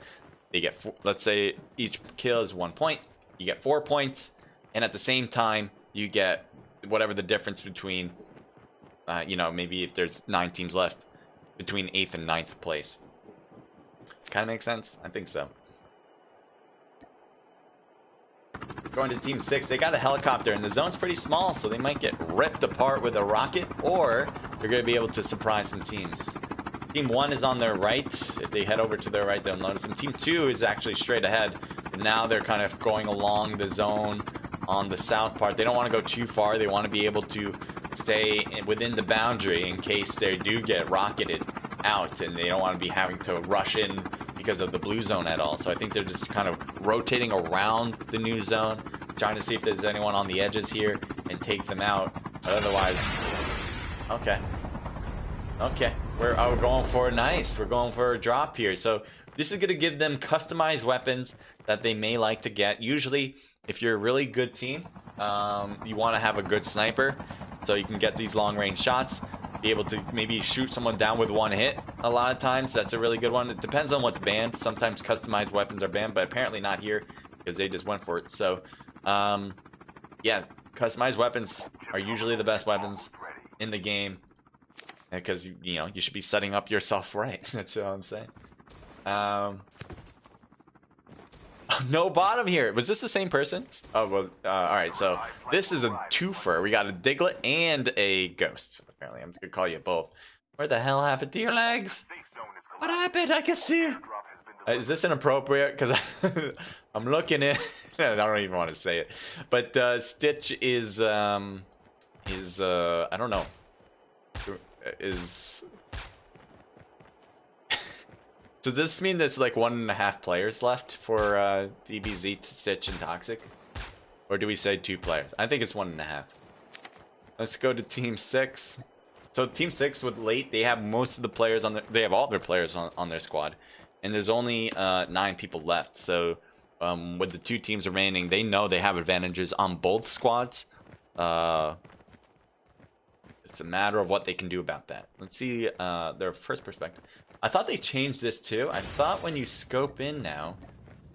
they get, let's say each kill is 1 point, you get 4 points, and at the same time you get whatever the difference between you know, maybe if there's 9 teams left, between 8th and 9th place. Kind of makes sense? I think so. Going to team 6, they got a helicopter, and the zone's pretty small, so they might get ripped apart with a rocket, or they're going to be able to surprise some teams. Team 1 is on their right. If they head over to their right, they'll notice them. Team 2 is actually straight ahead. And now they're kind of going along the zone on the south part. They don't want to go too far. They want to be able to stay within the boundary in case they do get rocketed out, and they don't want to be having to rush in because of the blue zone at all. So I think they're just kind of rotating around the new zone, trying to see if there's anyone on the edges here and take them out. But otherwise, okay, we're going for a nice. We're going for a drop here. So this is going to give them customized weapons that they may like to get. Usually, if you're a really good team, you want to have a good sniper, so you can get these long-range shots, be able to maybe shoot someone down with 1 hit. A lot of times, that's a really good one. It depends on what's banned. Sometimes customized weapons are banned, but apparently not here because they just went for it. So, yeah, customized weapons are usually the best weapons in the game because, you know, you should be setting up yourself right. That's what I'm saying. No bottom here. Was this the same person? Oh, well, all right. So this is a twofer. We got a Diglett and a Ghost. Apparently, I'm gonna call you both. Where the hell happened to your legs? What happened? I can see you. Is this inappropriate? Because I'm looking at. I don't even want to say it. But Stitch is I don't know. So does this mean there's like 1.5 players left for DBZ, Stitch, and Toxic? Or do we say 2 players? I think it's 1.5. Let's go to Team 6. So Team 6 with Late, they have most of the players on they have all their players on their squad. And there's only 9 people left. So with the 2 teams remaining, they know they have advantages on both squads. It's a matter of what they can do about that. Let's see their first perspective. I thought they changed this too. I thought when you scope in now,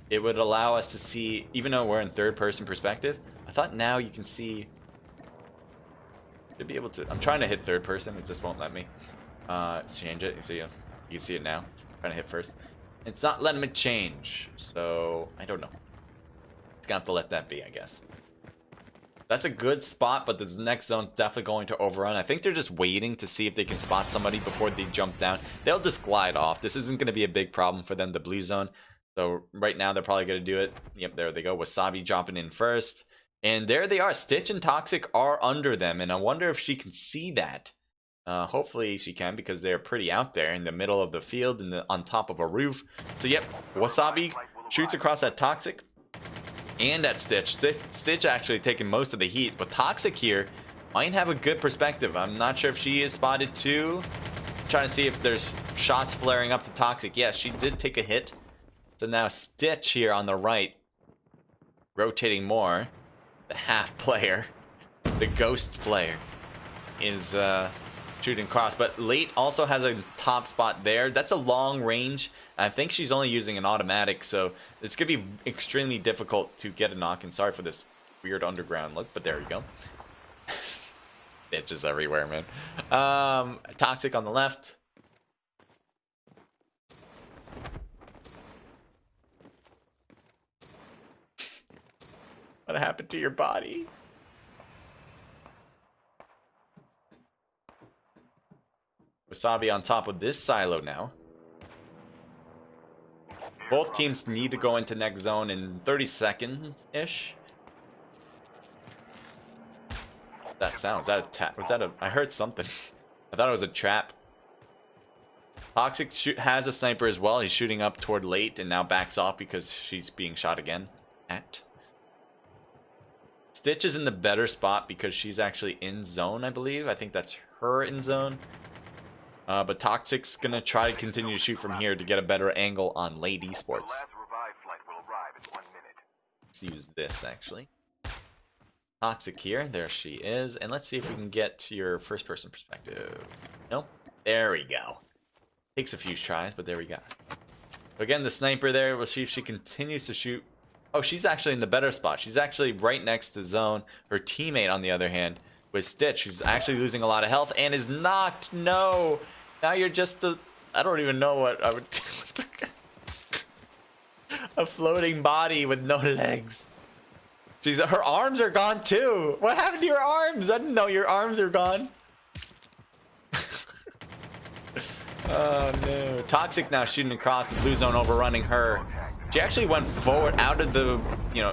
it would allow us to see, even though we're in third-person perspective, I thought now you can see, to be able to, I'm trying to hit third person, it just won't let me. Let's change it. You can see it now. I'm trying to hit first. It's not letting me change, so I don't know. It's gonna have to let that be, I guess. That's a good spot, but this next zone's definitely going to overrun. I think they're just waiting to see if they can spot somebody before they jump down. They'll just glide off. This isn't going to be a big problem for them, the blue zone. So right now, they're probably going to do it. Yep, there they go. Wasabi dropping in first. And there they are. Stitch and Toxic are under them. And I wonder if she can see that. Hopefully she can, because they're pretty out there in the middle of the field and on top of a roof. So yep, Wasabi shoots across that Toxic. And that Stitch. Stitch actually taking most of the heat, but Toxic here might have a good perspective. I'm not sure if she is spotted too. Trying to see if there's shots flaring up to Toxic. Yes, she did take a hit. So now Stitch here on the right, rotating more. The half player, the ghost player, is shooting cross. But Late also has a top spot there. That's a long range. I think she's only using an automatic, so it's going to be extremely difficult to get a knock. And sorry for this weird underground look, but there you go. Bitches everywhere, man. Toxic on the left. What happened to your body? Wasabi on top of this silo now. Both teams need to go into next zone in 30 seconds-ish. That sound, was that a tap? Was that a... I heard something. I thought it was a trap. Toxic has a sniper as well. He's shooting up toward Late and now backs off because she's being shot again at. Stitch is in the better spot because she's actually in zone, I believe. I think that's her in zone. But Toxic's gonna try to continue to shoot from here to get a better angle on Late Esports. Let's use this actually. Toxic here, there she is, and let's see if we can get your first person perspective. Nope, there we go. Takes a few tries, but there we go. Again, the sniper there, we'll see if she continues to shoot. Oh, she's actually in the better spot. She's actually right next to zone. Her teammate, on the other hand, with Stitch, who's actually losing a lot of health and is knocked. No! Now you're just a... I don't even know what I would... a floating body with no legs. She's... Her arms are gone too. What happened to your arms? I didn't know your arms are gone. Oh no. Toxic now shooting across the blue zone, overrunning her. She actually went forward out of the,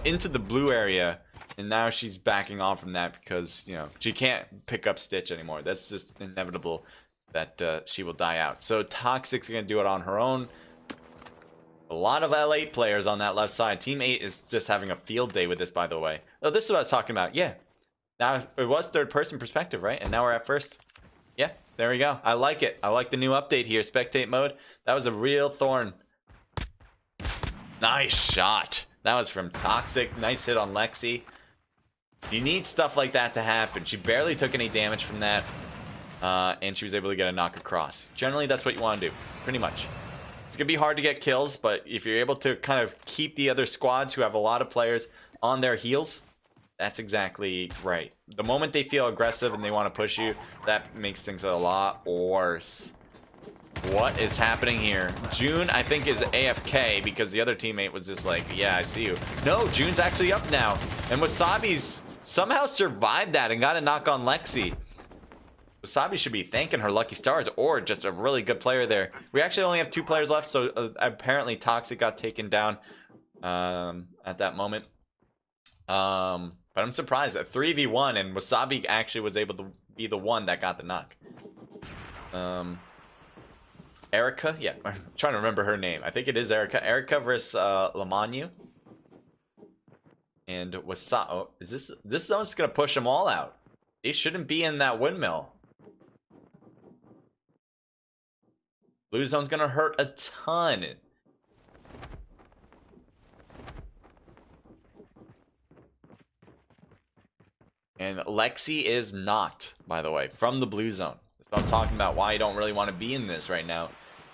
into the blue area. And now she's backing off from that because, she can't pick up Stitch anymore. That's just inevitable that she will die out. So Toxic's going to do it on her own. A lot of L8 players on that left side. Team 8 is just having a field day with this, by the way. Oh, this is what I was talking about. Yeah. Now, it was third person perspective, right? And now we're at first. Yeah, there we go. I like it. I like the new update here. Spectate mode. That was a real thorn. Nice shot. That was from Toxic. Nice hit on Lexi. You need stuff like that to happen. She barely took any damage from that. And she was able to get a knock across. Generally, that's what you want to do. Pretty much. It's going to be hard to get kills, but if you're able to kind of keep the other squads who have a lot of players on their heels, that's exactly right. The moment they feel aggressive and they want to push you, that makes things a lot worse. What is happening here? June, I think, is AFK because the other teammate was just like, yeah, I see you. No, June's actually up now. And Wasabi's somehow survived that and got a knock on Lexi. Wasabi should be thanking her lucky stars or just a really good player there. We actually only have 2 players left, so apparently Toxic got taken down at that moment. But I'm surprised at 3v1 and Wasabi actually was able to be the one that got the knock. Erica? Yeah, I'm trying to remember her name. I think it is Erica. Erica versus Lamanu. And Wasabi. Oh, is this zone's gonna push them all out. They shouldn't be in that windmill. Blue zone's gonna hurt a ton. And Lexi is knocked, by the way, from the blue zone. That's what I'm talking about, why I don't really want to be in this right now.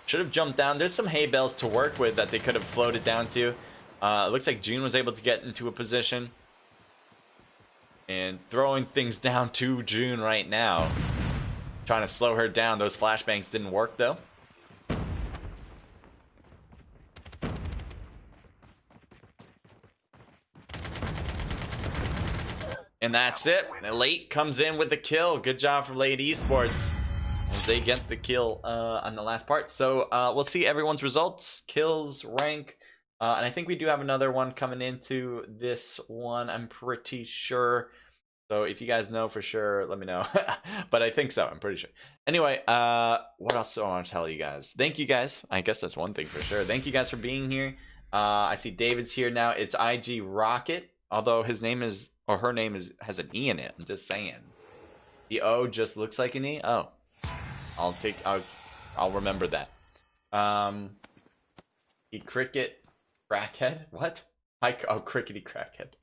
Should have jumped down. There's some hay bales to work with that they could have floated down to. It looks like June was able to get into a position. And throwing things down to June right now. Trying to slow her down. Those flashbangs didn't work, though. And that's it. Late comes in with the kill. Good job from Late Esports. As they get the kill on the last part. So we'll see everyone's results, kills, rank. And I think we do have another one coming into this one, I'm pretty sure. So if you guys know for sure, let me know. But I think so, I'm pretty sure. Anyway, what else do I want to tell you guys? Thank you guys. I guess that's one thing for sure. Thank you guys for being here. I see David's here now. It's IG Rocket. Although his name is, or her name is, has an E in it. I'm just saying. The O just looks like an E. Oh, I'll remember that. The cricket crackhead. What? Oh, crickety crackhead.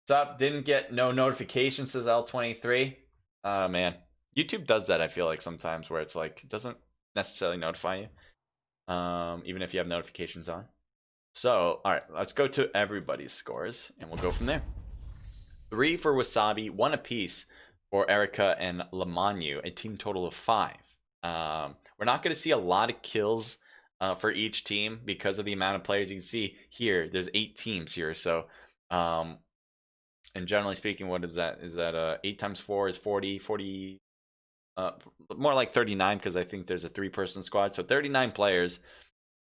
Sup? Didn't get no notification, says L23. Man, YouTube does that. I feel like sometimes where it's like it doesn't necessarily notify you, even if you have notifications on. So, all right, let's go to everybody's scores, and we'll go from there. 3 for Wasabi, 1 apiece for Erica and Lamanu, a team total of 5. We're not going to see a lot of kills for each team because of the amount of players. You can see here, there's 8 teams here. So, and generally speaking, what is that? Is that 8 times 4 is 40, 40, more like 39 because I think there's a 3-person squad. So 39 players.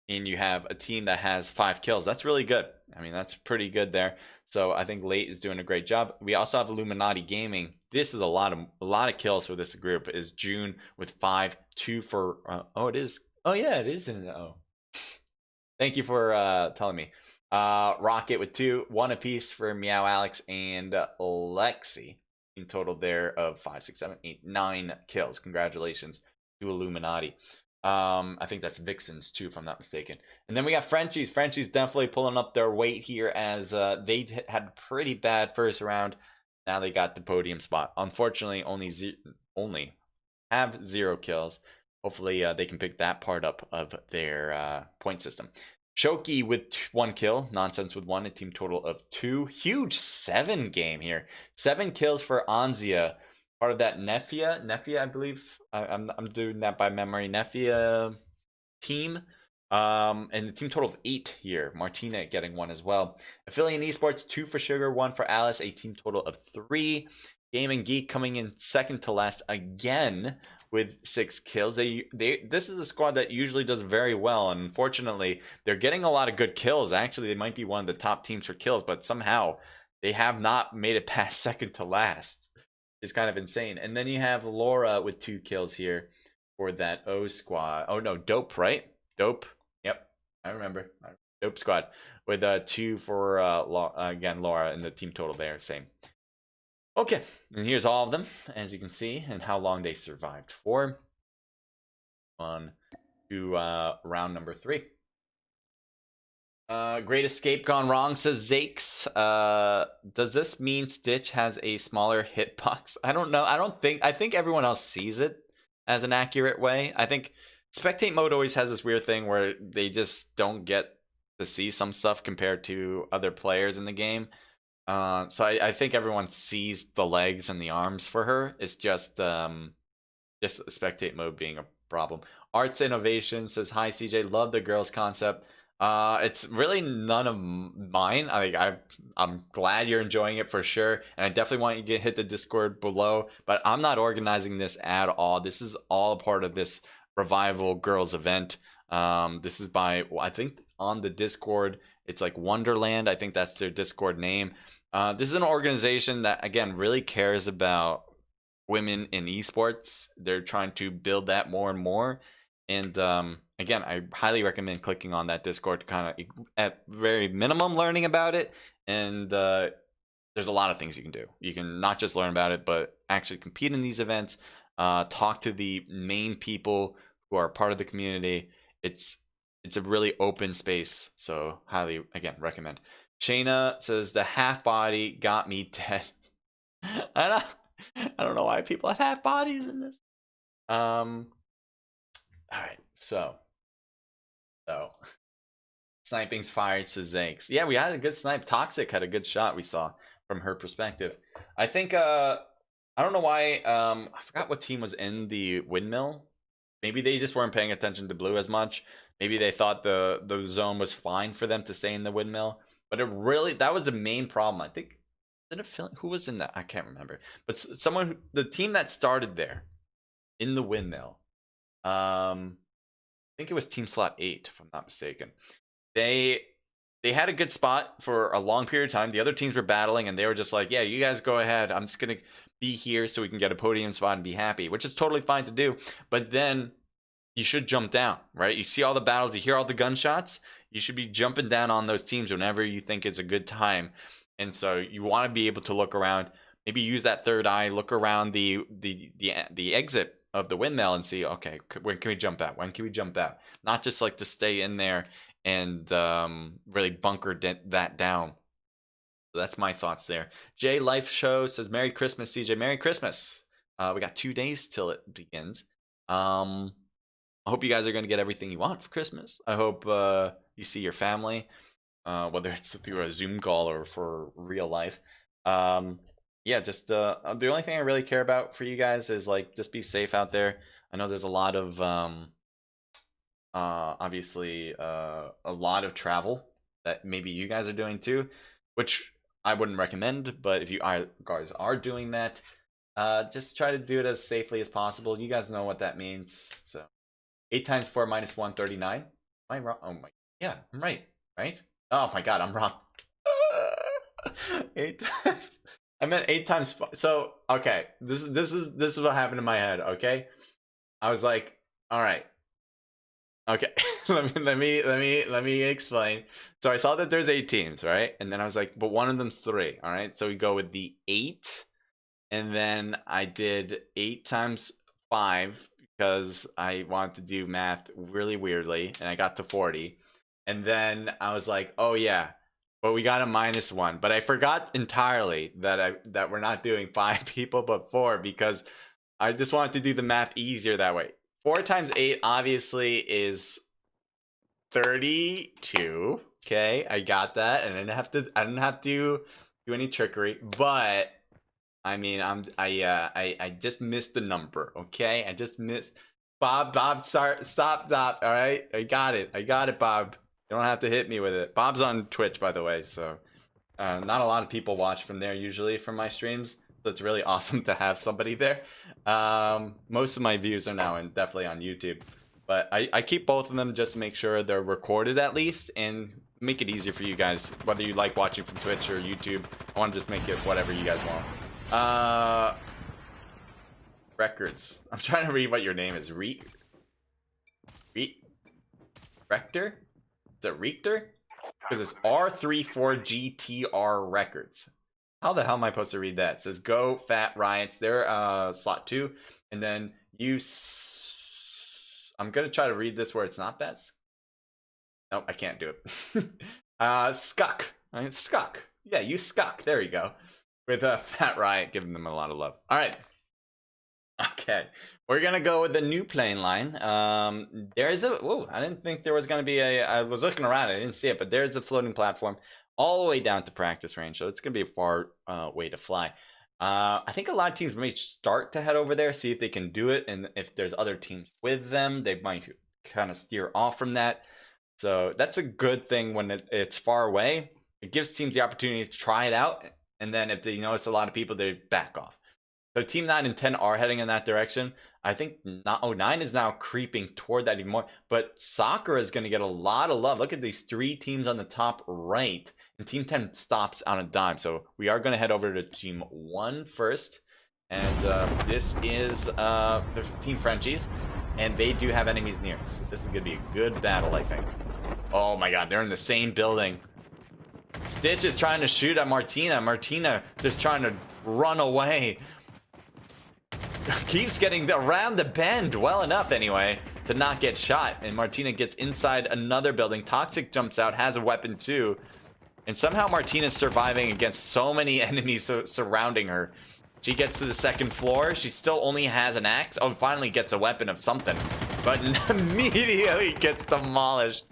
And you have a team that has 5 kills. That's really good. I mean, that's pretty good there. So I think Late is doing a great job. We also have Illuminati Gaming. This is a lot of kills for this group. Is June with 5, 2 for oh, it is. Oh yeah, it is in the O. Thank you for telling me. Rocket with 2, 1 apiece for Meow Alex and Lexi. In total there of 5, 6, 7, 8, 9 kills. Congratulations to Illuminati. I think that's Vixens too, if I'm not mistaken. And then we got Frenchies. Frenchies definitely pulling up their weight here as they had a pretty bad first round. Now they got the podium spot. Unfortunately, only have 0 kills. Hopefully, they can pick that part up of their point system. Shoki with 1 kill. Nonsense with 1. A team total of 2. Huge 7 game here. 7 kills for Anzia. Part of that Nefia, I believe. I'm doing that by memory. Nefia team. And the team total of 8 here. Martina getting 1 as well. Affiliate Esports, 2 for Sugar, 1 for Alice. A team total of 3. Gaming Geek coming in second to last again with 6 kills. This is a squad that usually does very well, and unfortunately, they're getting a lot of good kills. Actually, they might be one of the top teams for kills, but somehow they have not made it past second to last. It's kind of insane. And then you have Laura with 2 kills here for that O squad. Oh no, Dope, right? Dope. Yep, I remember. Dope squad with 2 for again Laura, and the team total there same. Okay, and here's all of them, as you can see, and how long they survived for. On to round number 3. Great escape gone wrong, says Zakes. Does this mean Stitch has a smaller hitbox? I don't know. I think everyone else sees it as an accurate way. I think spectate mode always has this weird thing where they just don't get to see some stuff compared to other players in the game. So I think everyone sees the legs and the arms for her. It's just spectate mode being a problem. Arts Innovation says, hi CJ, love the girls concept. It's really none of mine. I'm glad you're enjoying it for sure, and I definitely want you to hit the Discord below. But I'm not organizing this at all. This is all part of this Revival Girls event. This is by, I think on the Discord, it's like Wonderland. I think that's their Discord name. This is an organization that again really cares about women in esports. They're trying to build that more and more. And again, I highly recommend clicking on that Discord to kind of, at very minimum, learning about it. And there's a lot of things you can do. You can not just learn about it, but actually compete in these events, talk to the main people who are part of the community. It's a really open space, so highly, again, recommend. Shayna says, the half body got me dead. I don't know why people have half bodies in this. All right, so sniping's fired to Zanks. Yeah, we had a good snipe. Toxic had a good shot we saw from her perspective. I think I don't know why I forgot what team was in the windmill. Maybe they just weren't paying attention to blue as much. Maybe they thought the zone was fine for them to stay in the windmill. But that was the main problem. I think who was in that? I can't remember. But someone, the team that started there in the windmill. I think it was Team Slot 8, if I'm not mistaken. They had a good spot for a long period of time. The other teams were battling, and they were just like, yeah, you guys go ahead. I'm just going to be here so we can get a podium spot and be happy, which is totally fine to do. But then you should jump down, right? You see all the battles, you hear all the gunshots. You should be jumping down on those teams whenever you think it's a good time. And so you want to be able to look around. maybe use that third eye, look around the exit of the windmill and see, okay, when can we jump out? When can we jump out? Not just like to stay in there and really bunker that down. So that's my thoughts there. Jay Life Show says, Merry Christmas, CJ. Merry Christmas. We got 2 days till it begins. I hope you guys are going to get everything you want for Christmas. I hope you see your family, whether it's through a Zoom call or for real life. Yeah, just the only thing I really care about for you guys is like just be safe out there. I know there's a lot of obviously a lot of travel that maybe you guys are doing too, which I wouldn't recommend, but if you guys are doing that, just try to do it as safely as possible. You guys know what that means. So 8 times 4 minus 139. Am I wrong? Oh my, yeah, I'm right. Oh my god, I'm wrong. 8 I meant 8 times 5. So okay, this is what happened in my head. Okay, I was like, all right, okay, let me explain. So I saw that there's 8 teams, right? And then I was like, but one of them's 3. All right, so we go with the 8, and then I did 8 times 5 because I wanted to do math really weirdly, and I got to 40. And then I was like, oh yeah, but we got a -1. But I forgot entirely that we're not doing 5 people but 4, because I just wanted to do the math easier that way. 4 times 8 obviously is 32. Okay, I got that, and I didn't have to do any trickery. But I mean, I just missed the number. Okay, I just missed. Bob, stop. All right, I got it, Bob. You don't have to hit me with it. Bob's on Twitch, by the way, so not a lot of people watch from there usually from my streams, so it's really awesome to have somebody there. Most of my views are now definitely on YouTube, but I keep both of them just to make sure they're recorded at least and make it easier for you guys, whether you like watching from Twitch or YouTube. I want to just make it whatever you guys want. Records. I'm trying to read what your name is. Rector? Is it Richter? Because it's R34GTR Records. How the hell am I supposed to read that? It says Go Fat Riots. They're slot 2. And then I'm gonna try to read this where it's not best. Nope, I can't do it. Skuck. Skuck. Yeah, you Skuck. There you go. With Fat Riot giving them a lot of love. Alright. Okay, we're gonna go with the new plane line. There is a, whoa, I didn't think there was gonna be I was looking around, I didn't see it, but there's a floating platform all the way down to practice range, so it's gonna be a far way to fly. I think a lot of teams may start to head over there, see if they can do it, and if there's other teams with them, they might kind of steer off from that. So that's a good thing when it's far away. It gives teams the opportunity to try it out, and then if they notice a lot of people, they back off. So Team 9 and 10 are heading in that direction. I think 9 is now creeping toward that even more. But soccer is going to get a lot of love. Look at these 3 teams on the top right. And Team 10 stops on a dime. So we are going to head over to Team 1 first. As this is Team Frenchies. And they do have enemies near. So this is going to be a good battle, I think. Oh my god, they're in the same building. Stitch is trying to shoot at Martina. Martina just trying to run away. Keeps getting around the bend well enough anyway to not get shot, and Martina gets inside another building. Toxic jumps out, has a weapon too, and somehow Martina's surviving against so many enemies surrounding her. She gets to the 2nd floor. She still only has an axe. Oh, finally gets a weapon of something, but immediately gets demolished.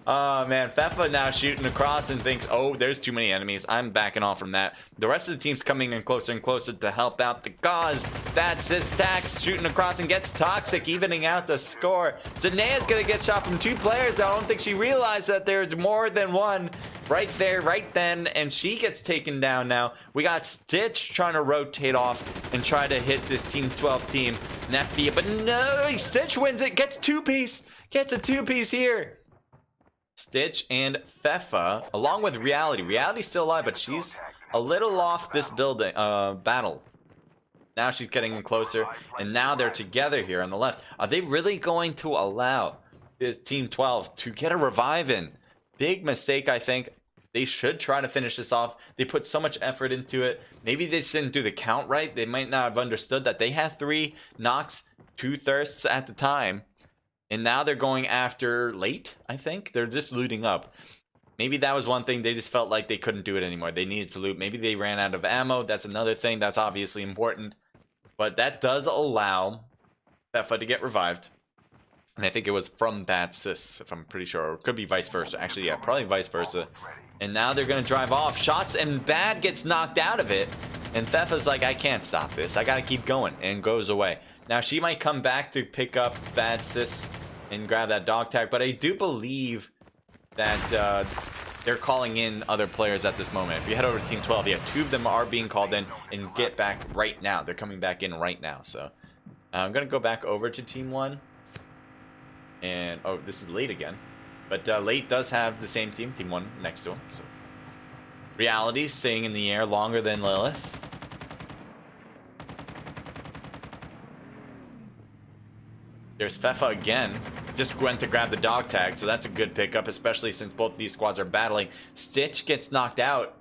Oh man, Fefa now shooting across and thinks, oh, there's too many enemies. I'm backing off from that. The rest of the team's coming in closer and closer to help out the cause. That's Tax shooting across and gets Toxic, evening out the score. Zanea's gonna get shot from 2 players. I don't think she realized that there's more than one right there, right then, and she gets taken down now. We got Stitch trying to rotate off and try to hit this Team 12 team. Nefia, but no, Stitch wins it, gets 2-piece, gets a 2-piece here. Stitch and Fefa, along with Reality. Reality's still alive, but she's a little off this building battle. Now she's getting in closer, and now they're together here on the left. Are they really going to allow this Team 12 to get a revive in? Big mistake, I think. They should try to finish this off. They put so much effort into it. Maybe they just didn't do the count right. They might not have understood that they had 3 knocks, 2 thirsts at the time. And now they're going after late, I think. They're just looting up. Maybe that was one thing. They just felt like they couldn't do it anymore. They needed to loot. Maybe they ran out of ammo. That's another thing. That's obviously important. But that does allow Fefa to get revived. And I think it was from Bad Sis, if I'm pretty sure. Or it could be vice versa. Actually, yeah, probably vice versa. And now they're going to drive off. Shots, and Bad gets knocked out of it. And Fefa's like, I can't stop this. I got to keep going. And goes away. Now, she might come back to pick up Bad Sis and grab that dog tag. But I do believe that they're calling in other players at this moment. If you head over to Team 12, yeah, 2 of them are being called in and get back right now. They're coming back in right now. So I'm going to go back over to Team 1. And, oh, this is Late again. But Late does have the same team, Team 1, next to him. So Reality staying in the air longer than Lilith. There's Fefa again. Just went to grab the dog tag, so that's a good pickup, especially since both of these squads are battling. Stitch gets knocked out.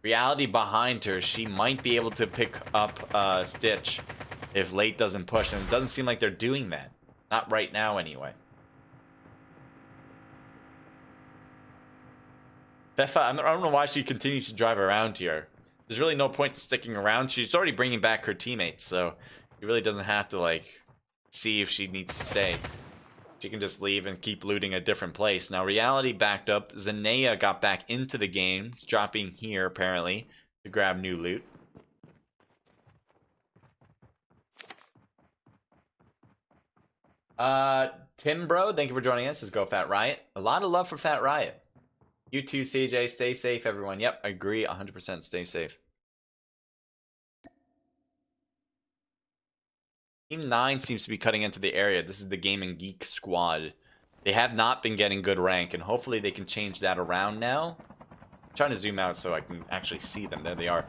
Reality behind her. She might be able to pick up Stitch if Late doesn't push, and it doesn't seem like they're doing that. Not right now, anyway. Fefa, I don't know why she continues to drive around here. There's really no point to sticking around. She's already bringing back her teammates, so she really doesn't have to, like, see if she needs to stay. She can just leave and keep looting a different place. Now, Reality backed up. Zanea got back into the game. It's dropping here, apparently, to grab new loot. Tim Bro, thank you for joining us. Let's go Fat Riot. A lot of love for Fat Riot. You too, CJ. Stay safe, everyone. Yep, I agree 100%. Stay safe. Team 9 seems to be cutting into the area. This is the Gaming Geek squad. They have not been getting good rank, and hopefully they can change that around now. I'm trying to zoom out so I can actually see them. There they are.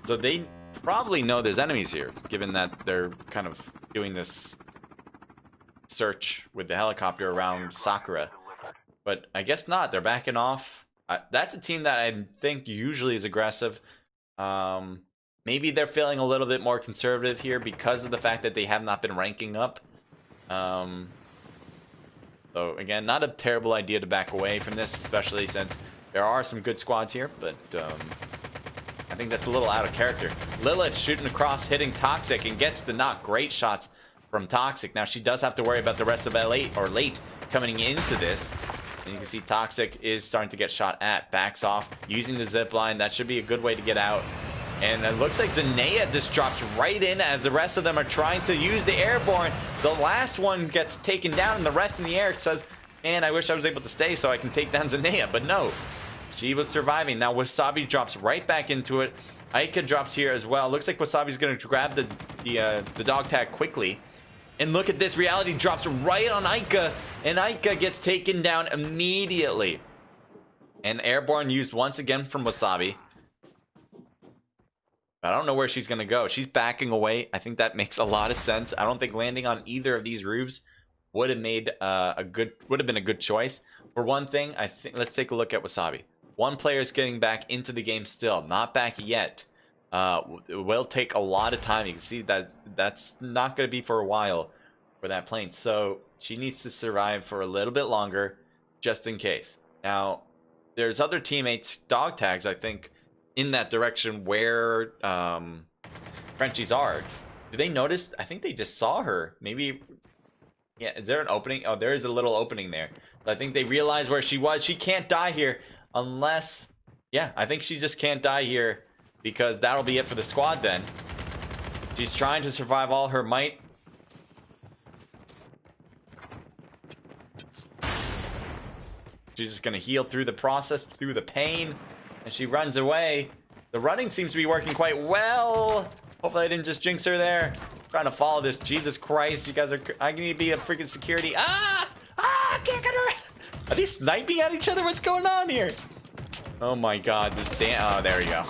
So they probably know there's enemies here, given that they're kind of doing this search with the helicopter around Sakura. But I guess not. They're backing off. That's a team that I think usually is aggressive. Maybe they're feeling a little bit more conservative here because of the fact that they have not been ranking up. So again, not a terrible idea to back away from this, especially since there are some good squads here, but I think that's a little out of character. Lilith shooting across, hitting Toxic, and gets the knock. Great shots from Toxic. Now she does have to worry about the rest of Late coming into this. And you can see Toxic is starting to get shot at. Backs off, using the zip line. That should be a good way to get out. And it looks like Zanea just drops right in as the rest of them are trying to use the airborne. The last one gets taken down, and the rest in the air says, man, I wish I was able to stay so I can take down Zanea. But no, she was surviving. Now Wasabi drops right back into it. Aika drops here as well. Looks like Wasabi's going to grab the dog tag quickly. And look at this, Reality drops right on Aika, and Aika gets taken down immediately. And airborne used once again from Wasabi. I don't know where she's gonna go. She's backing away. I think that makes a lot of sense. I don't think landing on either of these roofs would have made been a good choice. For one thing, I think let's take a look at Wasabi. One player is getting back into the game still, not back yet. It will take a lot of time. You can see that that's not going to be for a while for that plane. So she needs to survive for a little bit longer, just in case. Now, there's other teammates, dog tags, I think, in that direction where Frenchies are. Do they notice? I think they just saw her. Maybe, yeah, is there an opening? Oh, there is a little opening there. But I think they realized where she was. She can't die here unless, yeah, I think she just can't die here. Because that'll be it for the squad then. She's trying to survive all her might. She's just going to heal through the process, through the pain. And she runs away. The running seems to be working quite well. Hopefully I didn't just jinx her there. I'm trying to follow this. Jesus Christ, you guys are... I need to be a freaking security. Ah! Ah! I can't get her! Are they sniping at each other? What's going on here? Oh my god. This damn... Oh, there you go.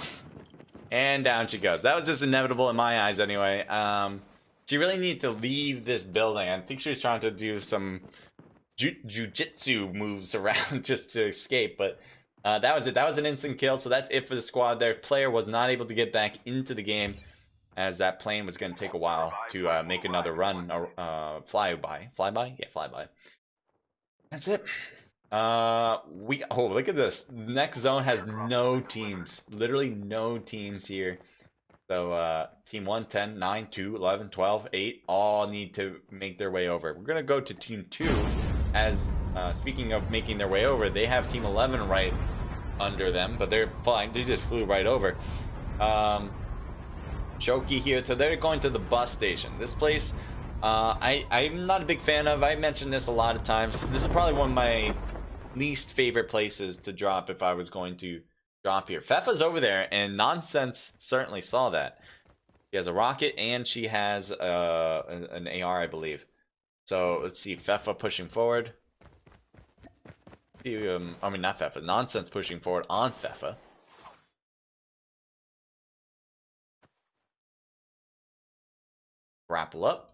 And down she goes. That was just inevitable in my eyes anyway. She really needed to leave this building. I think she was trying to do some jujitsu moves around just to escape, but that was it. That was an instant kill, so that's it for the squad. Their player was not able to get back into the game, as that plane was going to take a while to make another run, flyby. Yeah, flyby. That's it. Oh, look at this. The next zone has no teams. Literally no teams here. So, team 1, 10, 9, 2, 11, 12, 8, all need to make their way over. We're going to go to team 2, as, speaking of making their way over, they have team 11 right under them, but they're fine. They just flew right over. Shoki here, so they're going to the bus station. This place, I'm not a big fan of. I mentioned this a lot of times. This is probably one of my least favorite places to drop if I was going to drop here. Fefa's over there, and Nonsense certainly saw that. She has a rocket, and she has an AR, I believe. So let's see, Fefa pushing forward. I mean, not Fefa. Nonsense pushing forward on Fefa. Grapple up,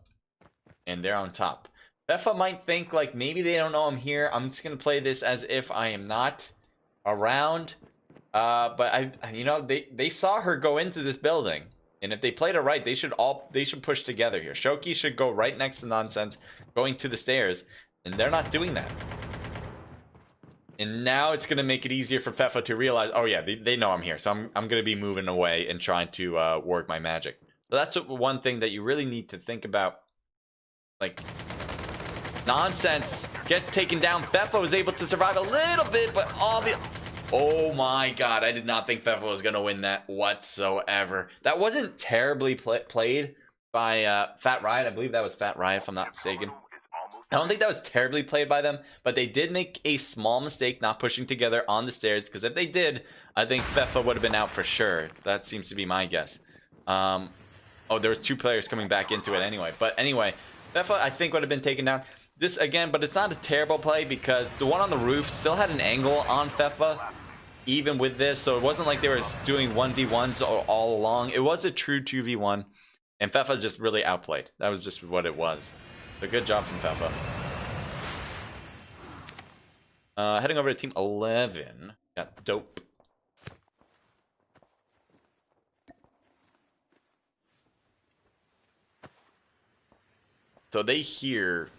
and they're on top. Fefa might think like maybe they don't know I'm here. I'm just gonna play this as if I am not around. But you know, they saw her go into this building, and if they played it right, they should push together here. Shoki should go right next to Nonsense, going to the stairs, and they're not doing that. And now it's gonna make it easier for Fefa to realize, oh yeah, they know I'm here, so I'm gonna be moving away and trying to work my magic. So that's one thing that you really need to think about. Like, Nonsense gets taken down. Fefa was able to survive a little bit, but oh my god, I did not think Fefa was going to win that whatsoever. That wasn't terribly played by Fat Riot. I believe that was Fat Riot, if I'm not mistaken. I don't think that was terribly played by them, but they did make a small mistake not pushing together on the stairs, because if they did, I think Fefa would have been out for sure. That seems to be my guess. Oh, there was 2 players coming back into it anyway. But anyway, Fefa, I think, would have been taken down. This, again, but it's not a terrible play, because the one on the roof still had an angle on Fefa, even with this. So it wasn't like they were doing 1v1s all along. It was a true 2v1, and Fefa just really outplayed. That was just what it was. So good job from Fefa. Heading over to team 11. Got Dope. So they hear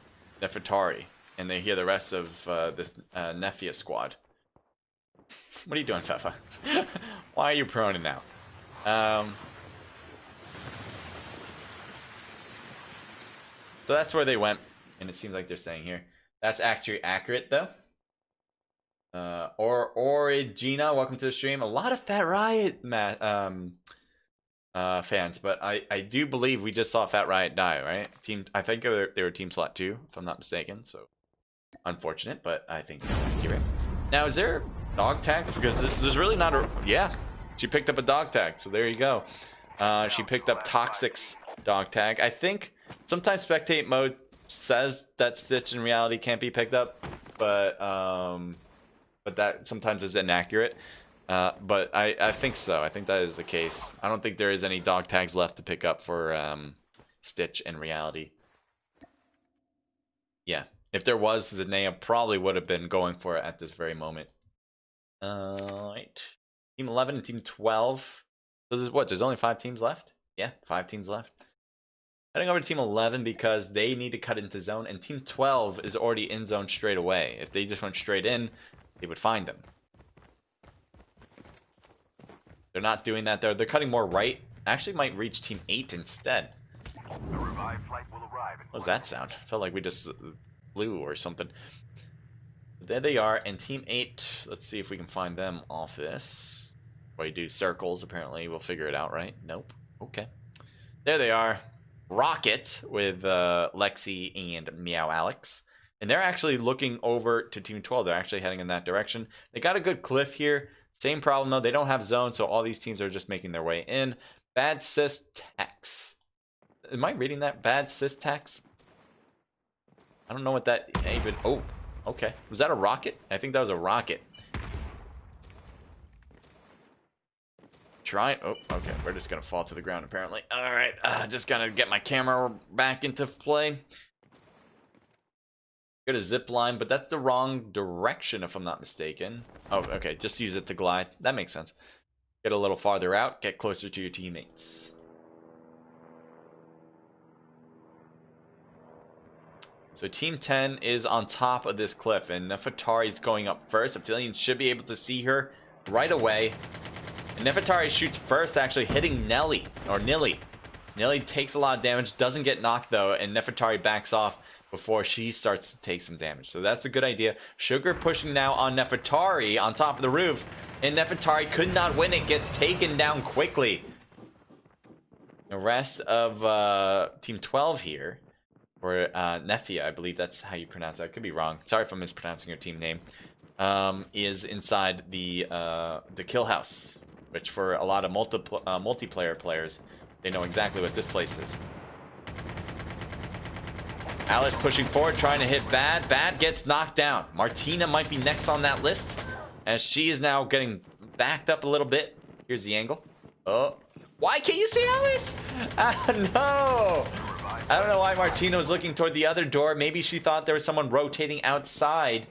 Nefertari, and they hear the rest of this Nefia squad. What are you doing, Fefa? Why are you proning now? So that's where they went, and it seems like they're staying here. That's actually accurate, though. Or Gina, welcome to the stream. A lot of Fat Riot fans, but I do believe we just saw Fat Riot die, right? I think they were team slot 2, if I'm not mistaken. So unfortunate, but I think that's accurate. Now, is there dog tags? Because there's really not a... Yeah, she picked up a dog tag, so there you go. She picked up Toxic's dog tag. I think sometimes spectate mode says that Stitch in reality can't be picked up, but that sometimes is inaccurate. But I think so. I think that is the case. I don't think there is any dog tags left to pick up for Stitch in reality. Yeah. If there was, Zanea probably would have been going for it at this very moment. Alright. Team 11 and Team 12. So there's what? There's only 5 teams left? Yeah, 5 teams left. Heading over to Team 11 because they need to cut into zone, and Team 12 is already in zone straight away. If they just went straight in, they would find them. They're not doing that there. They're cutting more right. Actually might reach Team 8 instead. What does that sound? Felt like we just flew or something. But there they are. And Team 8, let's see if we can find them off this. Why you do circles, apparently. We'll figure it out, right? Nope. Okay. There they are. Rocket with Lexi and Meow Alex. And they're actually looking over to Team 12. They're actually heading in that direction. They got a good cliff here. Same problem, though. They don't have zone, so all these teams are just making their way in. Bad Sis Tax. Am I reading that? Bad Sis Tax? I don't know what that even... Oh, okay. Was that a rocket? I think that was a rocket. trying. Oh, okay. We're just gonna fall to the ground apparently. All right. Just gotta get my camera back into play. Got a zip line, but that's the wrong direction if I'm not mistaken. Oh, okay. Just use it to glide. That makes sense. Get a little farther out. Get closer to your teammates. So Team 10 is on top of this cliff, and Nefertari is going up first. Aphelion should be able to see her right away. And Nefertari shoots first, actually hitting Nelly, or Nilly. Nilly takes a lot of damage, doesn't get knocked though, and Nefertari backs off before she starts to take some damage. So that's a good idea. Sugar pushing now on Nefertari on top of the roof, and Nefertari could not win it, gets taken down quickly. The rest of Team 12 here, or Nefia, I believe that's how you pronounce that. I could be wrong. Sorry if I'm mispronouncing your team name. Is inside the kill house, which for a lot of multiplayer players, they know exactly what this place is. Alice pushing forward, trying to hit Bad. Bad gets knocked down. Martina might be next on that list, as she is now getting backed up a little bit. Here's the angle. Oh, why can't you see Alice? No. I don't know why Martina was looking toward the other door. Maybe she thought there was someone rotating outside,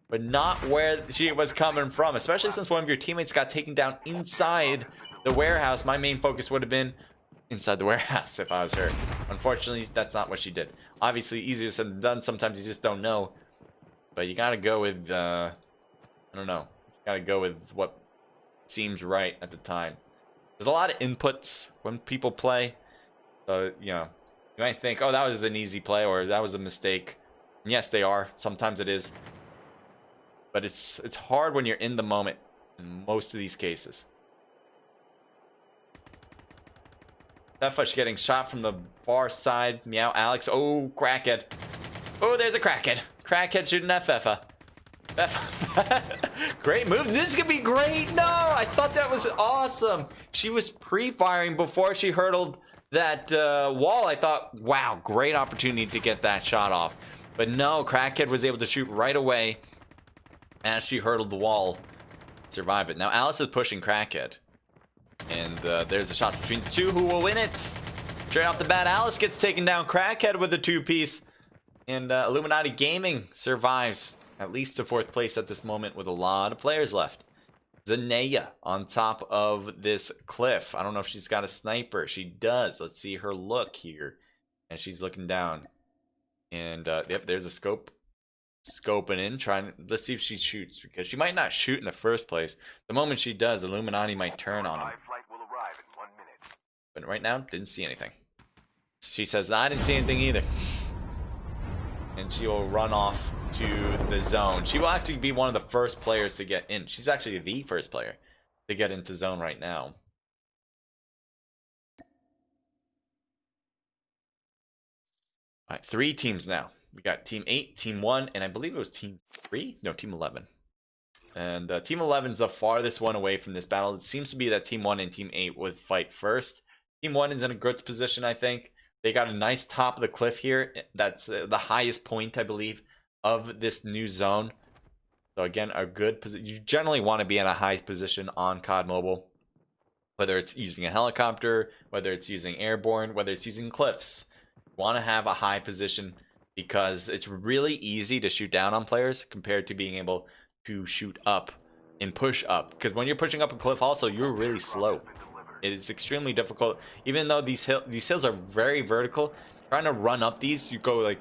but not where she was coming from, especially since one of your teammates got taken down inside the warehouse. My main focus would have been inside the warehouse if I was her. Unfortunately, that's not what she did. Obviously, easier said than done. Sometimes you just don't know. But you gotta go with, I don't know. You gotta go with what seems right at the time. There's a lot of inputs when people play. So, you know, you might think, oh, that was an easy play, or that was a mistake. And yes, they are. Sometimes it is. But it's hard when you're in the moment in most of these cases. Fefush getting shot from the far side. Meow Alex. Oh, crackhead. Oh, there's a crackhead. Crackhead shooting at Fefa. Great move. This could be great. No, I thought that was awesome. She was pre-firing before she hurdled that wall. I thought, wow, great opportunity to get that shot off. But no, Crackhead was able to shoot right away as she hurdled the wall. Survive it. Now Alice is pushing Crackhead. And there's the shots between the two. Who will win it? Straight off the bat, Alice gets taken down. Crackhead with a two-piece. And Illuminati Gaming survives at least to 4th place at this moment with a lot of players left. Zanea on top of this cliff. I don't know if she's got a sniper. She does. Let's see her look here. And she's looking down. And yep, there's a scope. Scoping in, let's see if she shoots, because she might not shoot in the first place. The moment she does, Illuminati might turn on him. But right now, didn't see anything. She says, I didn't see anything either. And she will run off to the zone. She will actually be one of the first players to get in. She's actually the first player to get into zone right now. All right, 3 teams now. We got Team 8, Team 1, and I believe it was Team 3? No, Team 11. And Team 11 is the farthest one away from this battle. It seems to be that Team 1 and Team 8 would fight first. Team 1 is in a good position, I think. They got a nice top of the cliff here. That's the highest point, I believe, of this new zone. So again, a good position. You generally want to be in a high position on CoDMobile. Whether it's using a helicopter, whether it's using airborne, whether it's using cliffs. You want to have a high position, because it's really easy to shoot down on players compared to being able to shoot up and push up. Because when you're pushing up a cliff also, you're really slow. It is extremely difficult. Even though these hills are very vertical, trying to run up these, you go like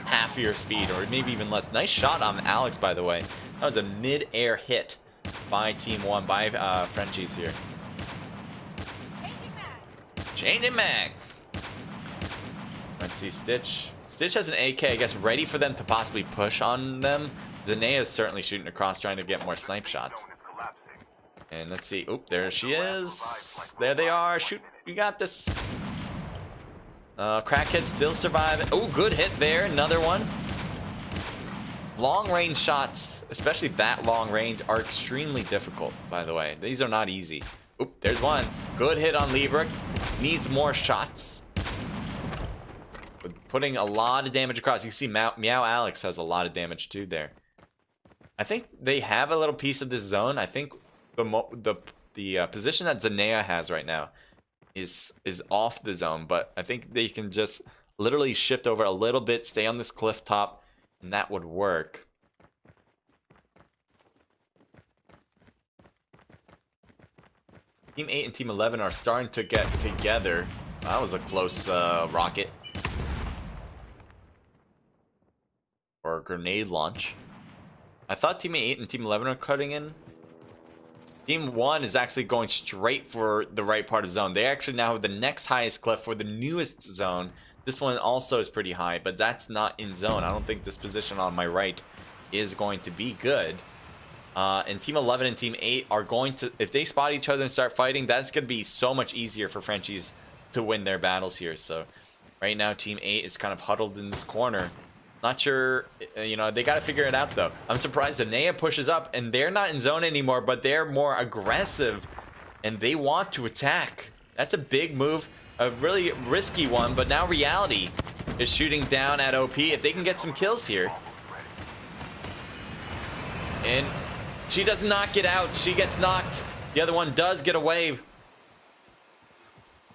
half your speed or maybe even less. Nice shot on Alex, by the way. That was a mid-air hit by Team 1, by Frenchies here. Changing mag. Let's see, Stitch. Stitch has an AK, I guess, ready for them to possibly push on them. Zanea is certainly shooting across, trying to get more snipe shots. And let's see. Oop, there she is. There they are. Shoot, you got this. Crackhead still surviving. Oh, good hit there. Another one. Long range shots, especially that long range, are extremely difficult, by the way. These are not easy. Oop, there's one. Good hit on Liebrecht. Needs more shots. Putting a lot of damage across. You can see Meow Alex has a lot of damage too there. I think they have a little piece of this zone. I think the the position that Zanea has right now is off the zone, but I think they can just literally shift over a little bit, stay on this cliff top, and that would work. Team 8 and Team 11 are starting to get together. That was a close rocket. Or grenade launch. I thought Team 8 and Team 11 are cutting in. Team 1 is actually going straight for the right part of the zone. They actually now have the next highest cliff for the newest zone. This one also is pretty high, but that's not in zone. I don't think this position on my right is going to be good. And Team 11 and Team 8 are going to, if they spot each other and start fighting, that's going to be so much easier for Frenchies to win their battles here. So right now Team 8 is kind of huddled in this corner. Not sure, you know, they got to figure it out though. I'm surprised Anea pushes up and they're not in zone anymore, but they're more aggressive and they want to attack. That's a big move, a really risky one, but now Reality is shooting down at OP. If they can get some kills here. And she does not get out, she gets knocked. The other one does get away.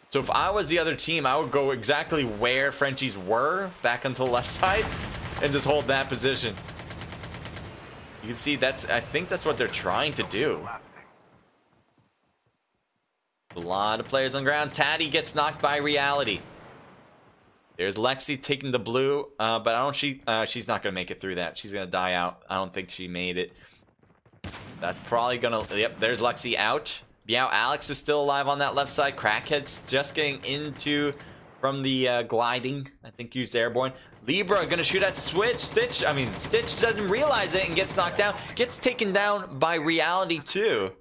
So if I was the other team, I would go exactly where Frenchies were, back onto the left side, and just hold that position. You can see I think that's what they're trying to do. A lot of players on the ground. Taddy gets knocked by Reality. There's Lexi taking the blue, but I don't. She's not gonna make it through that. She's gonna die out. I don't think she made it. That's probably gonna. Yep. There's Lexi out. Meow Alex is still alive on that left side. Crackhead's just getting into from the gliding. I think used airborne. Libra gonna shoot at Stitch. Stitch doesn't realize it and gets knocked down. Gets taken down by Reality too.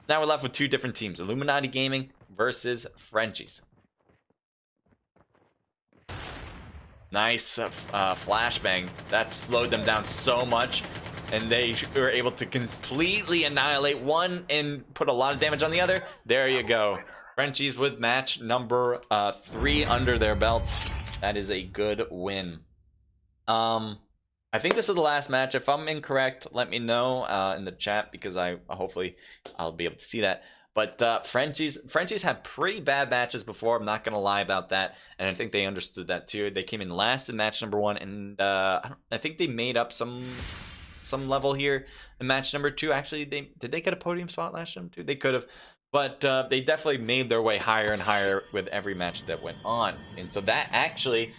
Now we're left with two different teams. Illuminati Gaming versus Frenchies. Nice flashbang. That slowed them down so much. And they were able to completely annihilate one and put a lot of damage on the other. There you go. Frenchies with match number 3 under their belt. That is a good win. I think this is the last match. If I'm incorrect, let me know in the chat because hopefully I'll be able to see that. But Frenchies had pretty bad matches before. I'm not going to lie about that. And I think they understood that too. They came in last in match number 1. And I think they made up some level here in match number 2. Actually, did they get a podium spot last time too? They could have, but they definitely made their way higher and higher with every match that went on. And so that actually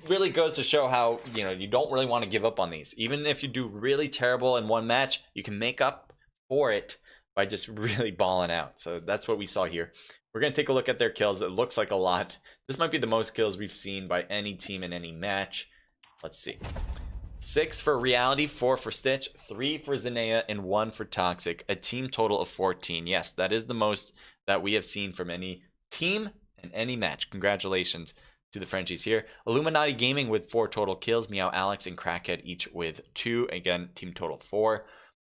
really goes to show how, you know, you don't really want to give up on these. Even if you do really terrible in one match, you can make up for it by just really balling out. So that's what we saw here. We're going to take a look at their kills. It looks like a lot. This might be the most kills we've seen by any team in any match. Let's see. 6 for Reality, 4 for Stitch, 3 for Zanea, and 1 for Toxic. A team total of 14. Yes, that is the most that we have seen from any team in any match. Congratulations to the Frenchies here. Illuminati Gaming with 4 total kills. Meow Alex and Crackhead each with 2. Again, team total 4.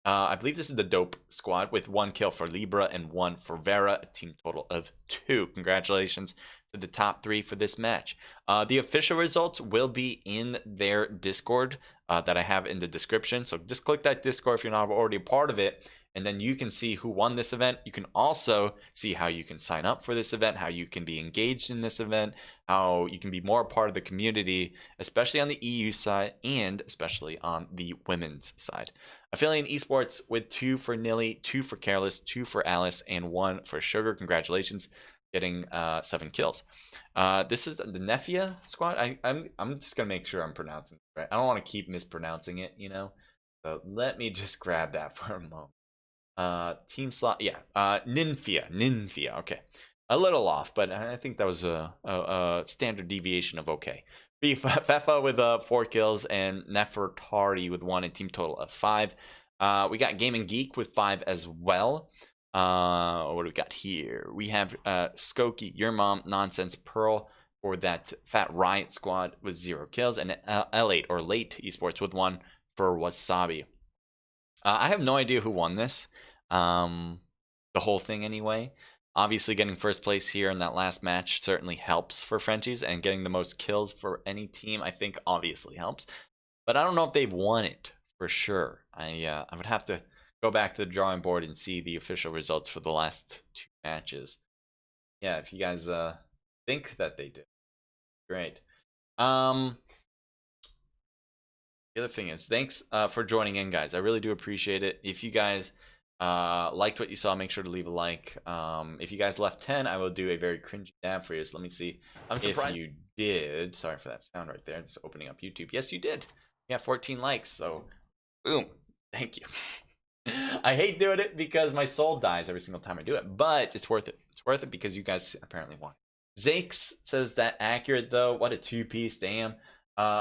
I believe this is the Dope Squad with 1 kill for Libra and 1 for Vera. A team total of 2. Congratulations to the top 3 for this match. The official results will be in their Discord that I have in the description. So just click that Discord if you're not already a part of it, and then you can see who won this event. You can also see how you can sign up for this event, how you can be engaged in this event, how you can be more a part of the community, especially on the EU side and especially on the women's side. Affiliate Esports with 2 for Nilly, 2 for Careless, 2 for Alice, and 1 for Sugar. Congratulations, getting 7 kills. This is the Nefia squad. I'm just gonna make sure I'm pronouncing it right. I don't want to keep mispronouncing it, you know. So let me just grab that for a moment. Team slot, yeah. Ninfia. Okay, a little off, but I think that was a standard deviation of okay. Fefa with 4 kills and Nefertari with 1, and team total of 5. We got Game and Geek with 5 as well. What do we got here? We have Skokie, Your Mom, Nonsense, Pearl for that Fat Riot squad with 0 kills, and L8 or Late Esports with 1 for Wasabi. I have no idea who won this. The whole thing anyway. Obviously, getting first place here in that last match certainly helps for Frenchies, and getting the most kills for any team, I think, obviously helps. But I don't know if they've won it for sure. I would have to go back to the drawing board and see the official results for the last 2 matches. Yeah, if you guys think that they did, great. The other thing is, thanks for joining in, guys. I really do appreciate it. If you guys liked what you saw, make sure to leave a like. If you guys left 10, I will do a very cringy dab for you. So let me see. I'm surprised if you did. Sorry for that sound right there. Just opening up YouTube. Yes, you did. Yeah, 14 likes. So, boom. Thank you. I hate doing it because my soul dies every single time I do it, but it's worth it. It's worth it because you guys apparently want it. Zakes says that accurate though. What a 2-piece, damn.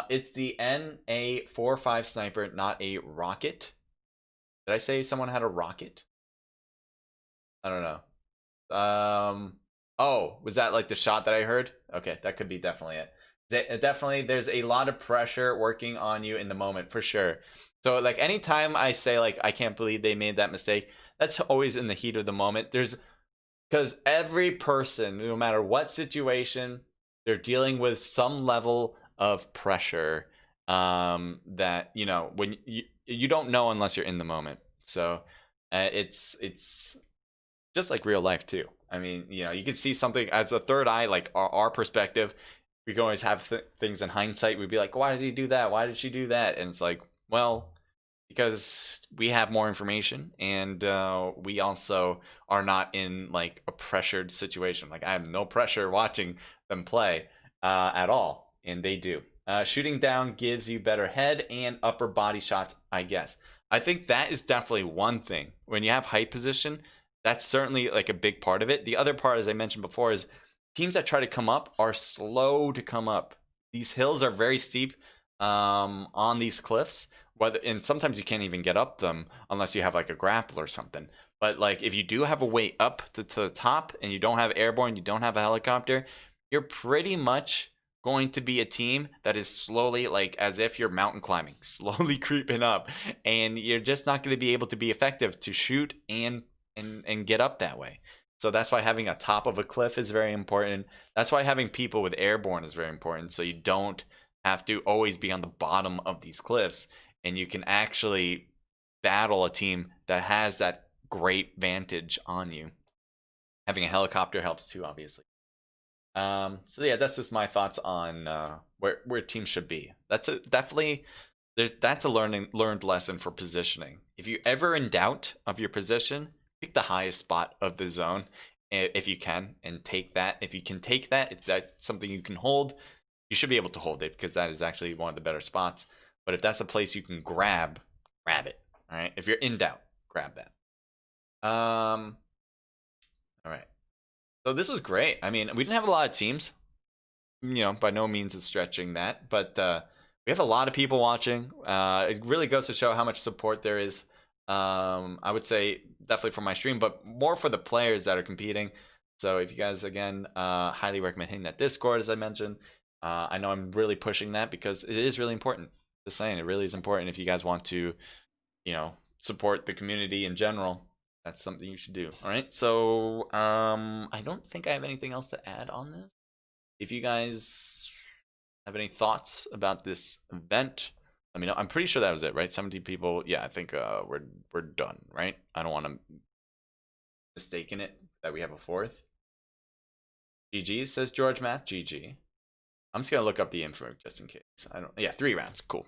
It's the NA45 sniper, not a rocket. Did I say someone had a rocket? I don't know. Oh, was that like the shot that I heard? Okay, that could be definitely it. Definitely, there's a lot of pressure working on you in the moment, for sure. So, like, anytime I say, like, I can't believe they made that mistake, that's always in the heat of the moment. Because every person, no matter what situation, they're dealing with some level of pressure that, you know, when you don't know unless you're in the moment. So, it's just like real life, too. I mean, you know, you can see something as a third eye, like our perspective. We can always have things in hindsight. We'd be like, why did he do that? Why did she do that? And it's like, well, because we have more information, and we also are not in like a pressured situation. Like, I have no pressure watching them play at all, and they do. Shooting down gives you better head and upper body shots, I guess. I think that is definitely one thing. When you have height position, that's certainly like a big part of it. The other part, as I mentioned before, is teams that try to come up are slow to come up. These hills are very steep on these cliffs, and sometimes you can't even get up them unless you have like a grapple or something. But like if you do have a way up to the top and you don't have airborne, you don't have a helicopter, you're pretty much going to be a team that is slowly, like as if you're mountain climbing, slowly creeping up, and you're just not going to be able to be effective to shoot and get up that way. So that's why having a top of a cliff is very important. That's why having people with airborne is very important. So you don't have to always be on the bottom of these cliffs, and you can actually battle a team that has that great vantage on you. Having a helicopter helps too, obviously. So yeah, that's just my thoughts on where teams should be. That's definitely that's a learned lesson for positioning. If you ever in doubt of your position, pick the highest spot of the zone if you can, and take that. If you can take that, if that's something you can hold, you should be able to hold it, because that is actually one of the better spots. But if that's a place you can grab it. All right. If you're in doubt, grab that. All right. So this was great. I mean, we didn't have a lot of teams. You know, by no means is stretching that, but we have a lot of people watching. It really goes to show how much support there is. I would say definitely for my stream, but more for the players that are competing. So if you guys, again, highly recommend hitting that Discord, as I mentioned. I know I'm really pushing that because it is really important. Just saying, it really is important. If you guys want to, you know, support the community in general, that's something you should do. All right. So I don't think I have anything else to add on this. If you guys have any thoughts about this event, let me know. I'm pretty sure that was it, right? 17 people. Yeah, I think we're done, right? I don't want to mistake in it that we have a fourth. GG, says George Math. GG. I'm just gonna look up the info just in case. Yeah, 3 rounds. Cool.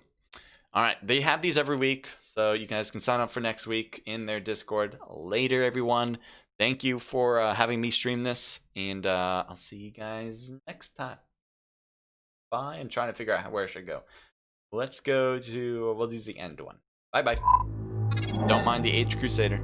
All right, they have these every week, so you guys can sign up for next week in their Discord. Later, everyone. Thank you for having me stream this, and I'll see you guys next time. Bye. I'm trying to figure out where I should go. Let's go to, we'll do the end one. Bye-bye. Don't mind the H Crusader.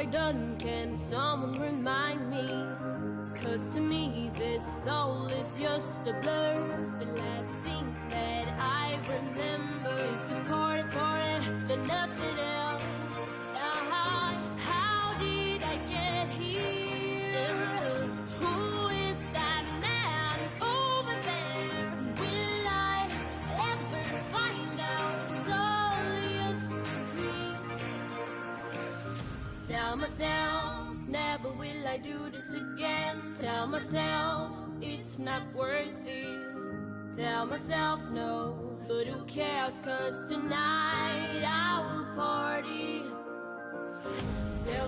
I done? Can someone remind me? Cause to me this all is just a blur. The last thing that I remember is the party, then nothing else. How did I get here? Who is that man over there? Will I ever find out? It's all just a dream. Tell myself, never will I do this again. Tell myself, it's not worth it. Tell myself no, but who cares? Cause tonight I will party. Sales